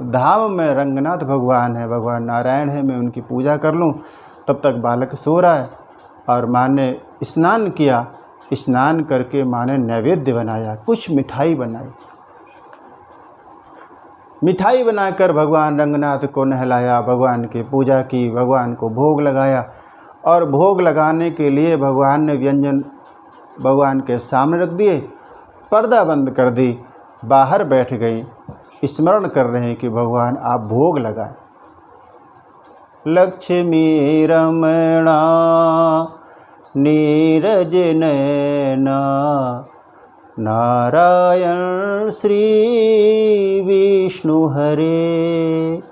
धाम में रंगनाथ भगवान है, भगवान नारायण है, मैं उनकी पूजा कर लूँ। तब तक बालक सो रहा है और माँ ने स्नान किया। स्नान करके माँ ने नैवेद्य बनाया, कुछ मिठाई बनाई। मिठाई बनाकर भगवान रंगनाथ को नहलाया, भगवान की पूजा की, भगवान को भोग लगाया। और भोग लगाने के लिए भगवान ने व्यंजन भगवान के सामने रख दिए, पर्दा बंद कर दी, बाहर बैठ गई, स्मरण कर रहे हैं कि भगवान आप भोग लगाएं। लक्ष्मी रमणा नीरज नयना नारायण श्री विष्णु हरे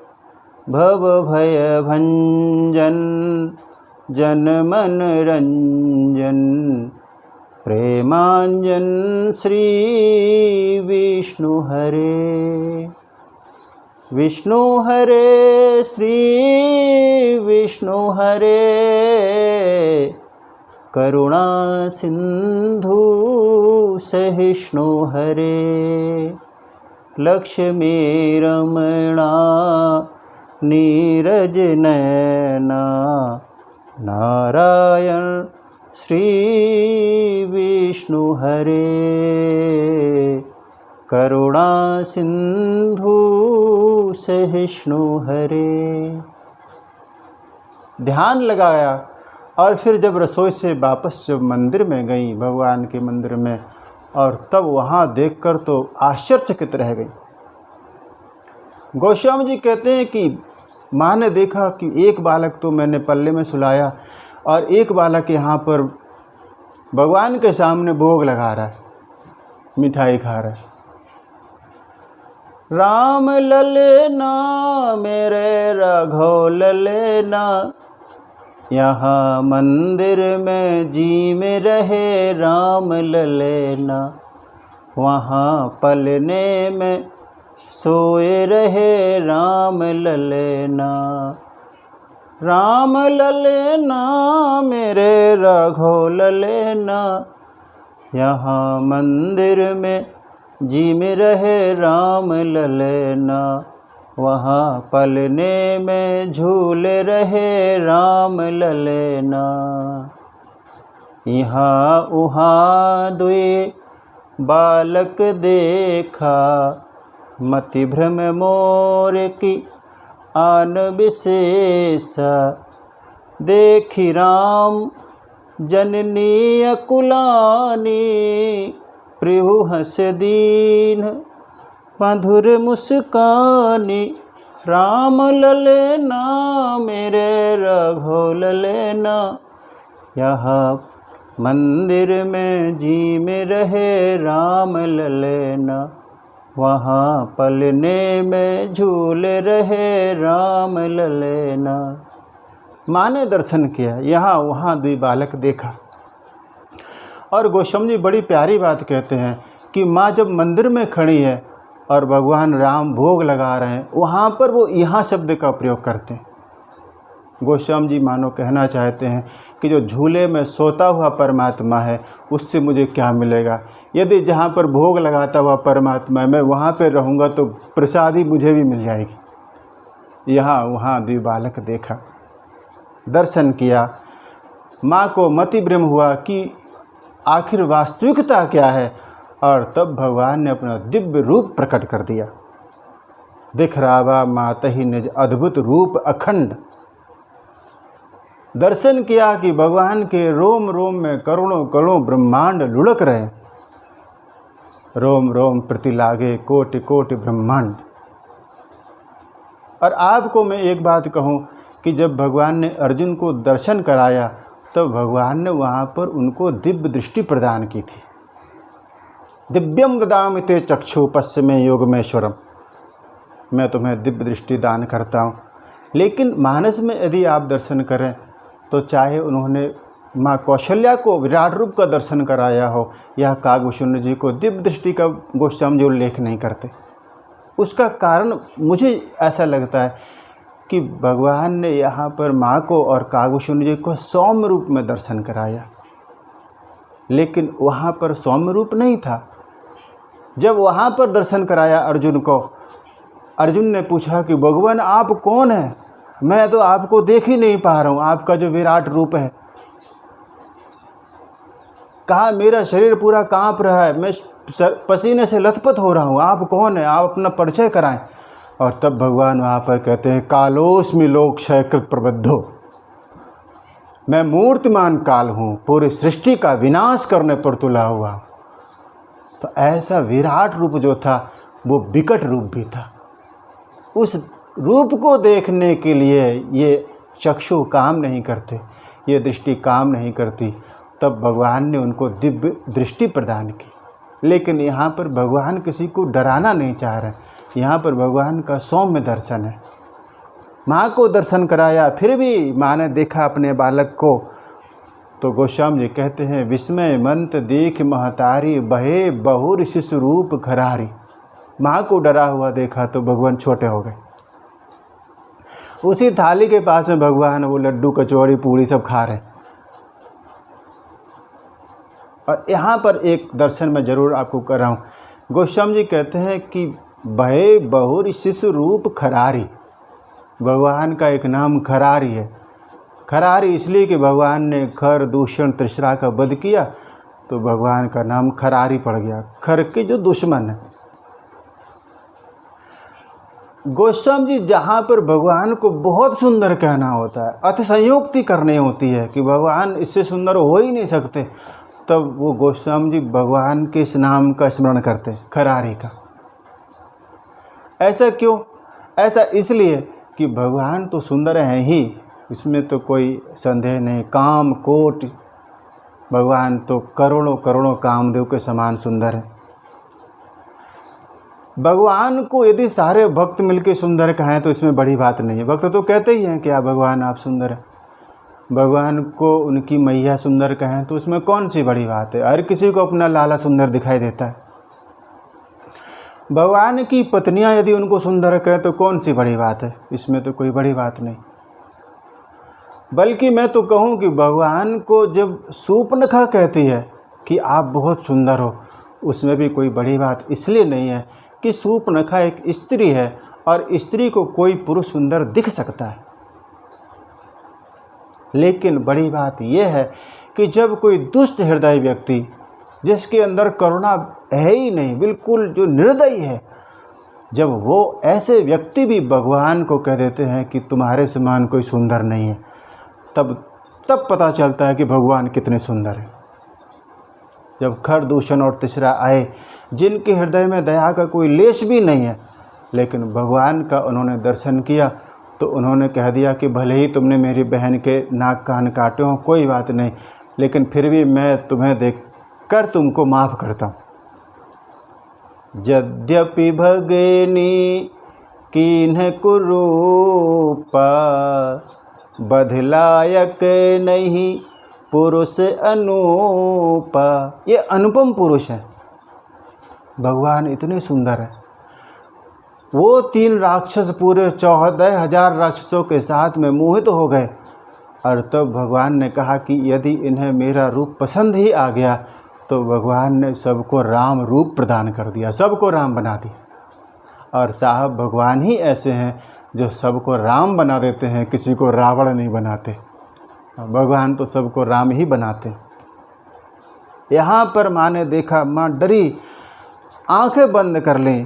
भव भय भंजन जन मन रंजन प्रेमांजन श्री विष्णु हरे। विष्णु हरे श्री विष्णु हरे करुणा सिंधु सहिष्णु हरे लक्ष्मी रमणा नीरज नयना नारायण श्री विष्णु हरे करुणा सिंधु सहिष्णु हरे। ध्यान लगाया और फिर जब रसोई से वापस जब मंदिर में गई, भगवान के मंदिर में, और तब वहाँ देखकर तो आश्चर्यचकित रह गई। गोस्वामी जी कहते हैं कि माँ ने देखा कि एक बालक तो मैंने पल्ले में सुलाया और एक बालक यहाँ पर भगवान के सामने भोग लगा रहा है, मिठाई खा रहा है। राम ललना मेरे राघव ललना यहाँ मंदिर में जी में रहे राम ललना, वहाँ पलने में सोए रहे राम ललना। राम ललना मेरे राघव ललना यहाँ मंदिर में जी में रहे राम ललना, वहाँ पलने में झूल रहे राम ललना। यहाँ उहाँ दुए बालक देखा मति भ्रम मोर की आन विशेषा, देखी राम जननी अकुलानी प्रभु हंस दीन मधुर मुस्कानी। राम ललना मेरे राघव ललना यहाँ मंदिर में जी में रहे राम ललना, वहाँ पलने में झूल रहे राम ललना। माँ ने दर्शन किया, यहाँ वहाँ दुई बालक देखा। और गोस्वामी जी बड़ी प्यारी बात कहते हैं कि माँ जब मंदिर में खड़ी है और भगवान राम भोग लगा रहे हैं, वहाँ पर वो यहाँ शब्द का प्रयोग करते हैं। गोस्वामी जी मानो कहना चाहते हैं कि जो झूले में सोता हुआ परमात्मा है उससे मुझे क्या मिलेगा, यदि जहाँ पर भोग लगाता हुआ परमात्मा मैं वहाँ पर रहूँगा तो प्रसादी मुझे भी मिल जाएगी। यहाँ वहाँ द्वि बालक देखा, दर्शन किया, माँ को मति भ्रम हुआ कि आखिर वास्तविकता क्या है, और तब भगवान ने अपना दिव्य रूप प्रकट कर दिया। दिख रावा मातहि निज अद्भुत रूप अखंड। दर्शन किया कि भगवान के रोम रोम में करोड़ों करोड़ों ब्रह्मांड लुढ़क रहे, रोम रोम प्रति लागे कोटि कोटि ब्रह्मांड। और आपको मैं एक बात कहूँ कि जब भगवान ने अर्जुन को दर्शन कराया तो भगवान ने वहाँ पर उनको दिव्य दृष्टि प्रदान की थी। दिव्यम ददामि ते चक्षु पश्चिमे योगमेश्वरम, मैं तुम्हें दिव्य दृष्टि दान करता हूँ। लेकिन मानस में यदि आप दर्शन करें तो चाहे उन्होंने माँ कौशल्या को विराट रूप का दर्शन कराया हो या कागभूषण जी को दिव्य दृष्टि का गोस्वामी जी उल्लेख नहीं करते। उसका कारण मुझे ऐसा लगता है कि भगवान ने यहाँ पर माँ को और कागभूषण जी को सौम्य रूप में दर्शन कराया, लेकिन वहाँ पर सौम्य रूप नहीं था। जब वहाँ पर दर्शन कराया अर्जुन को, अर्जुन ने पूछा कि भगवान आप कौन हैं, मैं तो आपको देख ही नहीं पा रहा हूँ, आपका जो विराट रूप है। कहा मेरा शरीर पूरा कांप रहा है, मैं पसीने से लथपथ हो रहा हूँ, आप कौन है, आप अपना परिचय कराएं। और तब भगवान वहाँ पर कहते हैं कालोस्मि लोक क्षयकृत प्रबद्धो, मैं मूर्तिमान काल हूँ, पूरी सृष्टि का विनाश करने पर तुला हुआ। तो ऐसा विराट रूप जो था वो विकट रूप भी था। उस रूप को देखने के लिए ये चक्षु काम नहीं करते, ये दृष्टि काम नहीं करती। तब भगवान ने उनको दिव्य दृष्टि प्रदान की। लेकिन यहाँ पर भगवान किसी को डराना नहीं चाह रहे, यहाँ पर भगवान का सौम्य दर्शन है। माँ को दर्शन कराया, फिर भी माँ ने देखा अपने बालक को, तो गोस्वामी जी कहते हैं विस्मय मंत देख महतारी, बहे बहुर शिशु रूप खरारी। माँ को डरा हुआ देखा तो भगवान छोटे हो गए। उसी थाली के पास में भगवान वो लड्डू कचौड़ी पूरी सब खा रहे। और यहाँ पर एक दर्शन मैं ज़रूर आपको कर रहा हूँ। गोस्वामी जी कहते हैं कि भय बहुर शिशु रूप खरारी, भगवान का एक नाम खरारी है। खरारी इसलिए कि भगवान ने खर दूषण तृष्णा का वध किया, तो भगवान का नाम खरारी पड़ गया, खर के जो दुश्मन है। गोस्वामी जी जहाँ पर भगवान को बहुत सुंदर कहना होता है, अतिशयोक्ति करनी होती है कि भगवान इससे सुंदर हो ही नहीं सकते, तब वो गोस्वामी जी भगवान के इस नाम का स्मरण करते, खरारी का। ऐसा क्यों? ऐसा इसलिए कि भगवान तो सुंदर हैं ही, इसमें तो कोई संदेह नहीं। काम कोट, भगवान तो करोड़ों करोड़ों कामदेव के समान सुंदर है। भगवान को यदि सारे भक्त मिलके सुंदर कहें तो इसमें बड़ी बात नहीं है। भक्त तो कहते ही हैं कि आप भगवान आप सुंदर हैं। भगवान को उनकी मैया सुंदर कहें तो उसमें कौन सी बड़ी बात है। हर किसी को अपना लाला सुंदर दिखाई देता है। भगवान की पत्नियां यदि उनको सुंदर कहें तो कौन सी बड़ी बात है, इसमें तो कोई बड़ी बात नहीं। बल्कि मैं तो कहूँ कि भगवान को जब शूर्पणखा कहती है कि आप बहुत सुंदर हो, उसमें भी कोई बड़ी बात इसलिए नहीं है कि शूर्पणखा एक स्त्री है और स्त्री को कोई पुरुष सुंदर दिख सकता है। लेकिन बड़ी बात यह है कि जब कोई दुष्ट हृदय व्यक्ति, जिसके अंदर करुणा है ही नहीं, बिल्कुल जो निर्दयी है, जब वो ऐसे व्यक्ति भी भगवान को कह देते हैं कि तुम्हारे समान कोई सुंदर नहीं है, तब पता चलता है कि भगवान कितने सुंदर हैं। जब खर दूषण और तिसरा आए, जिनके हृदय में दया का कोई लेश भी नहीं है, लेकिन भगवान का उन्होंने दर्शन किया तो उन्होंने कह दिया कि भले ही तुमने मेरी बहन के नाक कान काटे हों, कोई बात नहीं, लेकिन फिर भी मैं तुम्हें देख कर तुमको माफ़ करता हूँ। यद्यपि भगेनी कीन्ह कुरूपा, बधलायक नहीं पुरुष अनुपा। ये अनुपम पुरुष है, भगवान इतने सुंदर है। वो 3 राक्षस पूरे 14,000 राक्षसों के साथ में मोहित हो गए, और तब भगवान ने कहा कि यदि इन्हें मेरा रूप पसंद ही आ गया तो भगवान ने सबको राम रूप प्रदान कर दिया, सबको राम बना दिया। और साहब भगवान ही ऐसे हैं जो सबको राम बना देते हैं, किसी को रावण नहीं बनाते। भगवान तो सबको राम ही बनाते। यहाँ पर माँ ने देखा, माँ डरी, आंखें बंद कर लीं,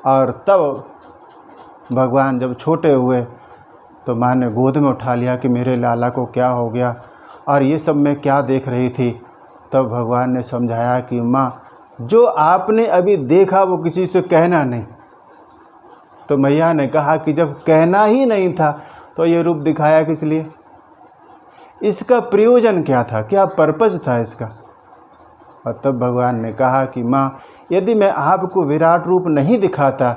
और तब भगवान जब छोटे हुए तो माँ ने गोद में उठा लिया कि मेरे लाला को क्या हो गया और ये सब मैं क्या देख रही थी। तब भगवान ने समझाया कि माँ, जो आपने अभी देखा वो किसी से कहना नहीं। तो मैया ने कहा कि जब कहना ही नहीं था तो ये रूप दिखाया किस लिए, इसका प्रयोजन क्या था, क्या पर्पज़ था इसका। और तब भगवान ने कहा कि माँ, यदि मैं आपको विराट रूप नहीं दिखाता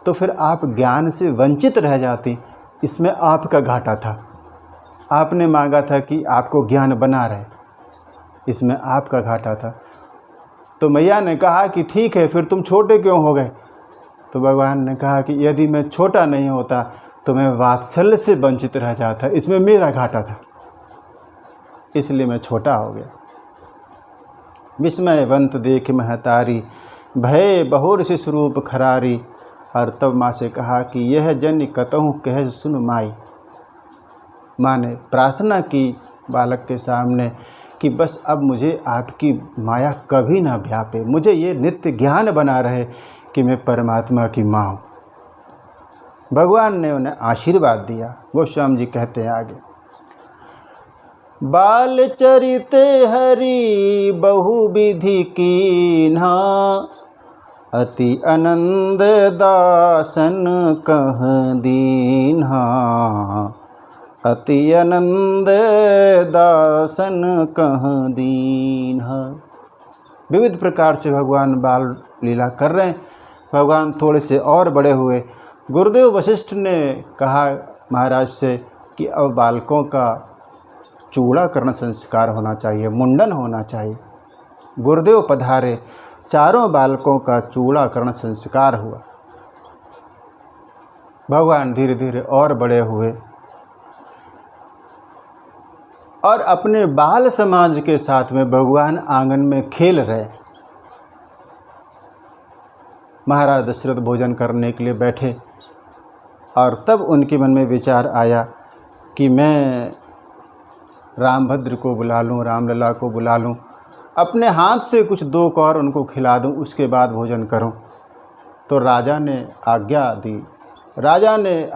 तो फिर आप ज्ञान से वंचित रह जाती, इसमें आपका घाटा था। आपने मांगा था कि आपको ज्ञान बना रहे, इसमें आपका घाटा था। तो मैया ने कहा कि ठीक है, फिर तुम छोटे क्यों हो गए। तो भगवान ने कहा कि यदि मैं छोटा नहीं होता तो मैं वात्सल्य से वंचित रह जाता, इसमें मेरा घाटा था, इसलिए मैं छोटा हो गया। विस्मयवंत देख महतारी, भय बहुर शिशु रूप खरारी। और तब माँ से कहा कि यह जन कतहु कह सुन माई। माँ ने प्रार्थना की बालक के सामने कि बस अब मुझे आपकी माया कभी ना व्यापे, मुझे ये नित्य ज्ञान बना रहे कि मैं परमात्मा की माँ हूँ। भगवान ने उन्हें आशीर्वाद दिया। गोस्वामी जी कहते हैं आगे, बाल चरित हरि बहुविधि कीन्हा, अति आनंद दासन कह दीन्हा, अति आनंद दासन कह दीन्हा। विविध प्रकार से भगवान बाल लीला कर रहे हैं। भगवान थोड़े से और बड़े हुए। गुरुदेव वशिष्ठ ने कहा महाराज से कि अब बालकों का चूड़ाकरण संस्कार होना चाहिए, मुंडन होना चाहिए। गुरुदेव पधारे, चारों बालकों का चूड़ाकरण संस्कार हुआ। भगवान धीरे धीरे और बड़े हुए और अपने बाल समाज के साथ में भगवान आंगन में खेल रहे। महाराज दशरथ भोजन करने के लिए बैठे और तब उनके मन में विचार आया कि मैं रामभद्र को बुला लूँ, रामलला को बुला लूँ, अपने हाथ से कुछ दो कौर उनको खिला दूँ, उसके बाद भोजन करूँ। तो राजा ने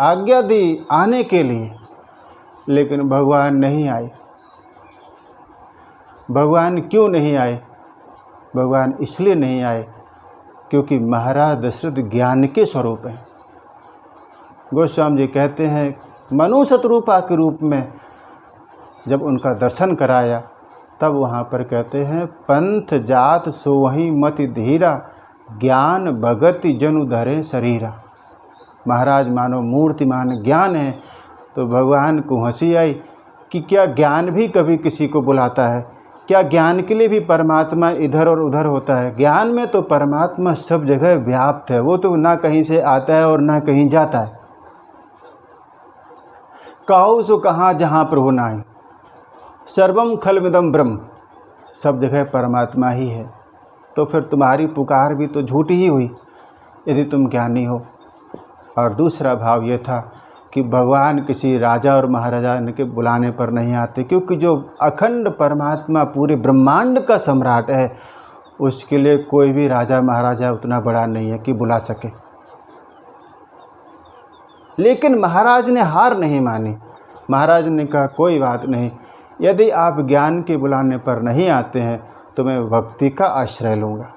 आज्ञा दी आने के लिए, लेकिन भगवान नहीं आए। भगवान क्यों नहीं आए? भगवान इसलिए नहीं आए क्योंकि महाराज दशरथ ज्ञान के स्वरूप हैं। गोस्वामी जी कहते हैं, मनु शतरूपा के रूप में जब उनका दर्शन कराया तब वहाँ पर कहते हैं, पंथ जात सोहि मति धीरा, ज्ञान भगति जनु धरे शरीरा। महाराज मानो मूर्तिमान ज्ञान है। तो भगवान को हंसी आई कि क्या ज्ञान भी कभी किसी को बुलाता है? क्या ज्ञान के लिए भी परमात्मा इधर और उधर होता है? ज्ञान में तो परमात्मा सब जगह व्याप्त है, वो तो ना कहीं से आता है और ना कहीं जाता है। कहो सो कहाँ जहाँ प्रभु नाहीं, सर्वम खलमिदम ब्रह्म, सब जगह परमात्मा ही है। तो फिर तुम्हारी पुकार भी तो झूठी ही हुई यदि तुम ज्ञानी हो। और दूसरा भाव ये था कि भगवान किसी राजा और महाराजा के बुलाने पर नहीं आते, क्योंकि जो अखंड परमात्मा पूरे ब्रह्मांड का सम्राट है उसके लिए कोई भी राजा महाराजा उतना बड़ा नहीं है कि बुला सके। लेकिन महाराज ने हार नहीं मानी। महाराज ने कहा, कोई बात नहीं, यदि आप ज्ञान के बुलाने पर नहीं आते हैं तो मैं भक्ति का आश्रय लूँगा।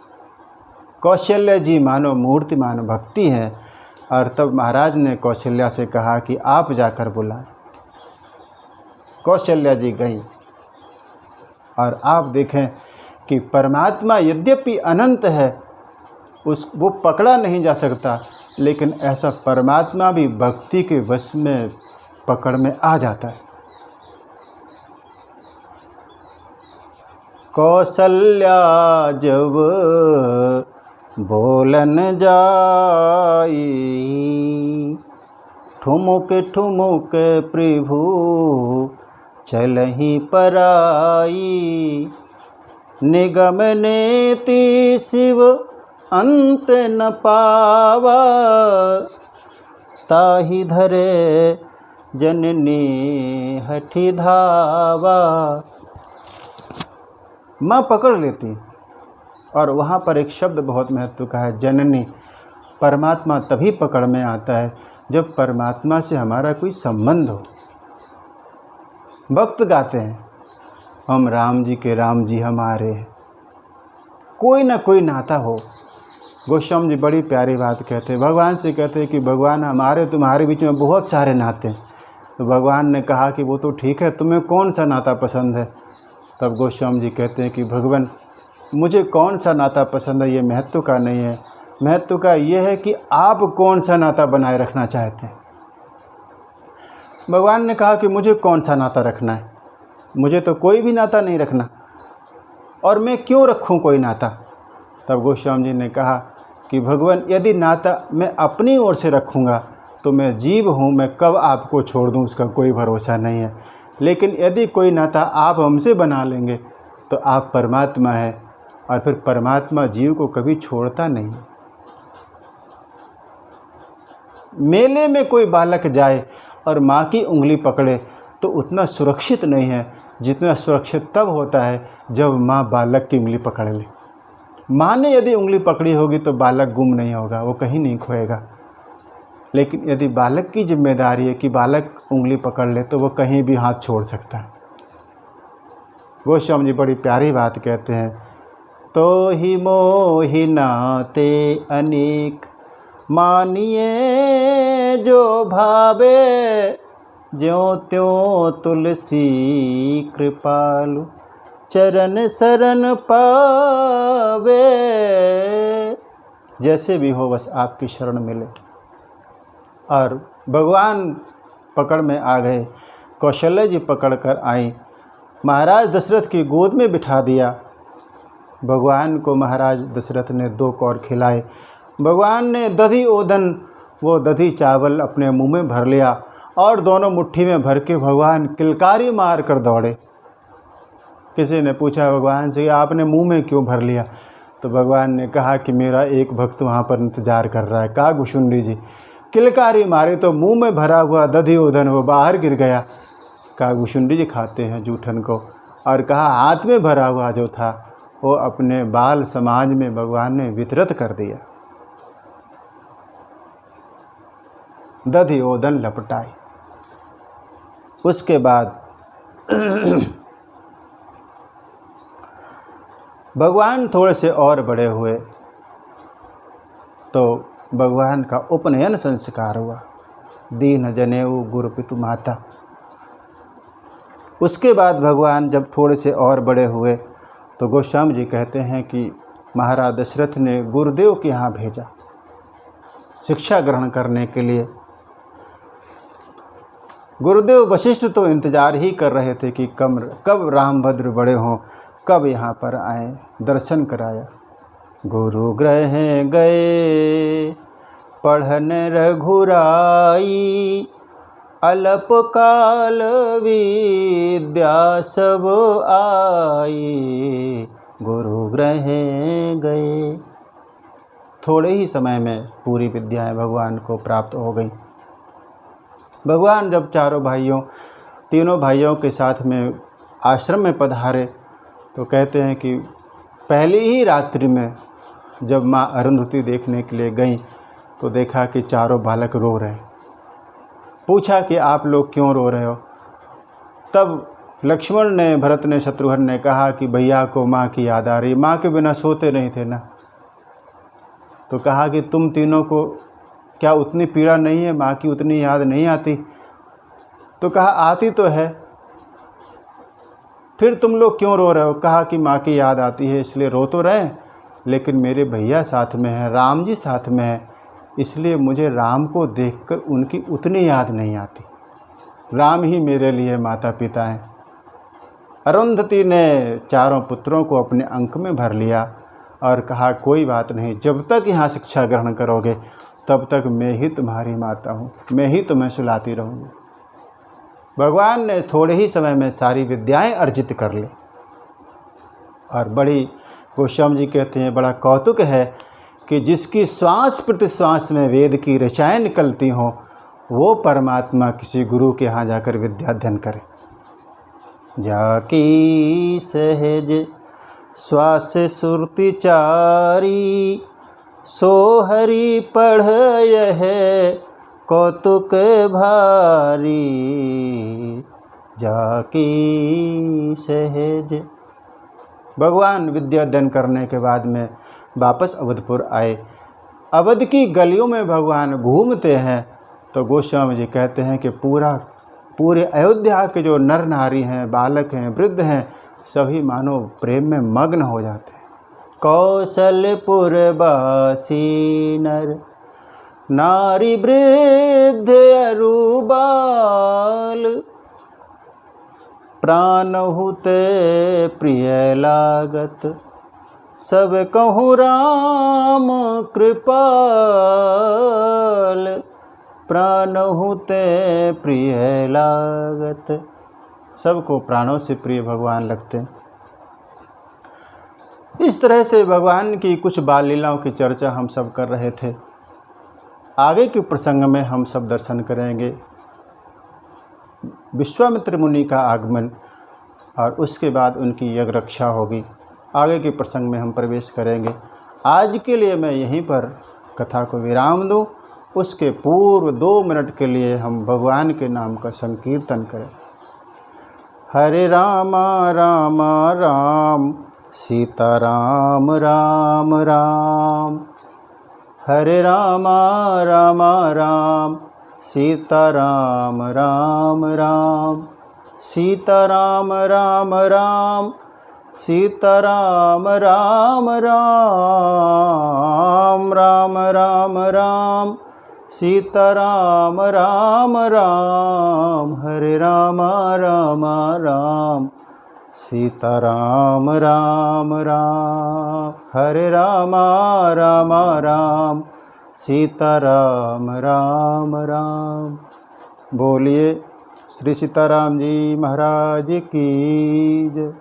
कौशल्य जी मानो मूर्तिमान भक्ति हैं। और तब महाराज ने कौशल्या से कहा कि आप जाकर बुलाएं। कौशल्या जी गई और आप देखें कि परमात्मा यद्यपि अनंत है, वो पकड़ा नहीं जा सकता, लेकिन ऐसा परमात्मा भी भक्ति के वश में पकड़ में आ जाता है। कौशल्या जब बोलन जाई, ठुमुक ठुमुक प्रभु चलहि पराई, निगम नेति शिव अंत न पावा, ताहि धरे जननी हठि धावा। माँ पकड़ लेती। और वहाँ पर एक शब्द बहुत महत्व का है, जननी। परमात्मा तभी पकड़ में आता है जब परमात्मा से हमारा कोई संबंध हो। भक्त गाते हैं, हम राम जी के राम जी हमारे, कोई ना कोई नाता हो। गोस्वामी जी बड़ी प्यारी बात कहते हैं, भगवान से कहते हैं कि भगवान हमारे तुम्हारे बीच में बहुत सारे नाते हैं। तो भगवान ने कहा कि वो तो ठीक है, तुम्हें कौन सा नाता पसंद है? तब गोस्वामी जी कहते हैं कि भगवान मुझे कौन सा नाता पसंद है ये महत्व का नहीं है, महत्व का ये है कि आप कौन सा नाता बनाए रखना चाहते हैं। भगवान ने कहा कि मुझे कौन सा नाता रखना है, मुझे तो कोई भी नाता नहीं रखना, और मैं क्यों रखूं कोई नाता? तब गोस्वामी जी ने कहा कि भगवान यदि नाता मैं अपनी ओर से रखूँगा तो मैं जीव हूँ, मैं कब आपको छोड़ दूँ उसका कोई भरोसा नहीं है। लेकिन यदि कोई नाता आप हमसे बना लेंगे तो आप परमात्मा है, और फिर परमात्मा जीव को कभी छोड़ता नहीं। मेले में कोई बालक जाए और माँ की उंगली पकड़े तो उतना सुरक्षित नहीं है जितना सुरक्षित तब होता है जब माँ बालक की उंगली पकड़ ले। माँ ने यदि उंगली पकड़ी होगी तो बालक गुम नहीं होगा, वो कहीं नहीं खोएगा। लेकिन यदि बालक की जिम्मेदारी है कि बालक उंगली पकड़ ले तो वो कहीं भी हाथ छोड़ सकता है। गोस्वामी जी बड़ी प्यारी बात कहते हैं, तो ही मोहि नाते अनेक मानिए जो भावे, ज्यों त्यों तुलसी कृपालु चरण शरण पावे। जैसे भी हो बस आपकी शरण मिले। और भगवान पकड़ में आ गए। कौशल्या जी पकड़ कर आई, महाराज दशरथ की गोद में बिठा दिया। भगवान को महाराज दशरथ ने 2 कौर खिलाए। भगवान ने दधी ओदन, वो दधी चावल अपने मुंह में भर लिया और दोनों मुट्ठी में भर के भगवान किलकारी मार कर दौड़े। किसी ने पूछा भगवान से, आपने मुंह में क्यों भर लिया? तो भगवान ने कहा कि मेरा एक भक्त वहाँ पर इंतजार कर रहा है। कहा गुशुंडी जी, किलकारी मारी तो मुंह में भरा हुआ दधी ओदन वो बाहर गिर गया। कहा गुशुंडी जी खाते हैं जूठन को। और कहा हाथ में भरा हुआ जो था वो अपने बाल समाज में भगवान ने वितरित कर दिया। दधी ओदन लपटाई। उसके बाद भगवान थोड़े से और बड़े हुए तो भगवान का उपनयन संस्कार हुआ। दीन जनेऊ गुरु पितु माता। उसके बाद भगवान जब थोड़े से और बड़े हुए तो गोस्वामी जी कहते हैं कि महाराज दशरथ ने गुरुदेव के यहाँ भेजा शिक्षा ग्रहण करने के लिए। गुरुदेव वशिष्ठ तो इंतज़ार ही कर रहे थे कि कब रामभद्र बड़े हों, कब यहाँ पर आए, दर्शन कराया। गुरु गृह गए पढ़न रघुराई, अल्प काल विद्या सब आई। गुरु गृह गए, थोड़े ही समय में पूरी विद्याएं भगवान को प्राप्त हो गई। भगवान जब तीनों भाइयों के साथ में आश्रम में पधारे तो कहते हैं कि पहली ही रात्रि में जब माँ अरुंधति देखने के लिए गईं तो देखा कि चारों बालक रो रहे। पूछा कि आप लोग क्यों रो रहे हो? तब लक्ष्मण ने, भरत ने, शत्रुघ्न ने कहा कि भैया को माँ की याद आ रही, माँ के बिना सोते नहीं थे ना। तो कहा कि तुम तीनों को क्या उतनी पीड़ा नहीं है, माँ की उतनी याद नहीं आती? तो कहा आती तो है, फिर तुम लोग क्यों रो रहे हो? कहा कि माँ की याद आती है इसलिए रो तो रहे, लेकिन मेरे भैया साथ में हैं, राम जी साथ में हैं, इसलिए मुझे राम को देखकर उनकी उतनी याद नहीं आती। राम ही मेरे लिए माता पिता हैं। अरुंधति ने चारों पुत्रों को अपने अंक में भर लिया और कहा कोई बात नहीं, जब तक यहाँ शिक्षा ग्रहण करोगे तब तक मैं ही तुम्हारी माता हूँ, मैं ही तुम्हें सुलाती रहूँगी। भगवान ने थोड़े ही समय में सारी विद्याएं अर्जित कर ली। और बड़ी गोस्वामी जी कहते हैं बड़ा कौतुक है कि जिसकी श्वास प्रति श्वास में वेद की ऋचाएँ निकलती हों वो परमात्मा किसी गुरु के यहाँ जाकर विद्या अध्ययन करे। जाकी सहज श्वास सुरति चारी, सो हरि पढ़ यह कौतुक भारी। जाकी सहज। भगवान विद्या अध्ययन करने के बाद में वापस अवधपुर आए। अवध की गलियों में भगवान घूमते हैं तो गोस्वामी जी कहते हैं कि पूरे अयोध्या के जो नर नारी हैं, बालक हैं, वृद्ध हैं, सभी मानो प्रेम में मग्न हो जाते हैं। कौशलपुर बासी नर नारी वृद्ध अरु बाल, प्राणहुत प्रिय लागत, सब कहूँ राम कृपाल। प्राणहुत प्रिय लागत, सबको प्राणों से प्रिय भगवान लगते हैं। इस तरह से भगवान की कुछ बाल लीलाओं की चर्चा हम सब कर रहे थे। आगे के प्रसंग में हम सब दर्शन करेंगे विश्वामित्र मुनि का आगमन और उसके बाद उनकी यज्ञ रक्षा होगी। आगे के प्रसंग में हम प्रवेश करेंगे। आज के लिए मैं यहीं पर कथा को विराम दूँ। उसके पूर्व 2 मिनट के लिए हम भगवान के नाम का संकीर्तन करें। हरे राम राम राम सीता राम राम राम। हरे राम राम राम सीता राम राम राम। सीता राम राम राम सीता राम राम राम। राम राम राम सीता राम राम राम। हरे राम राम राम सीता राम राम राम। हरे राम राम राम सीता राम राम राम। बोलिए श्री सीताराम जी महाराज की जय।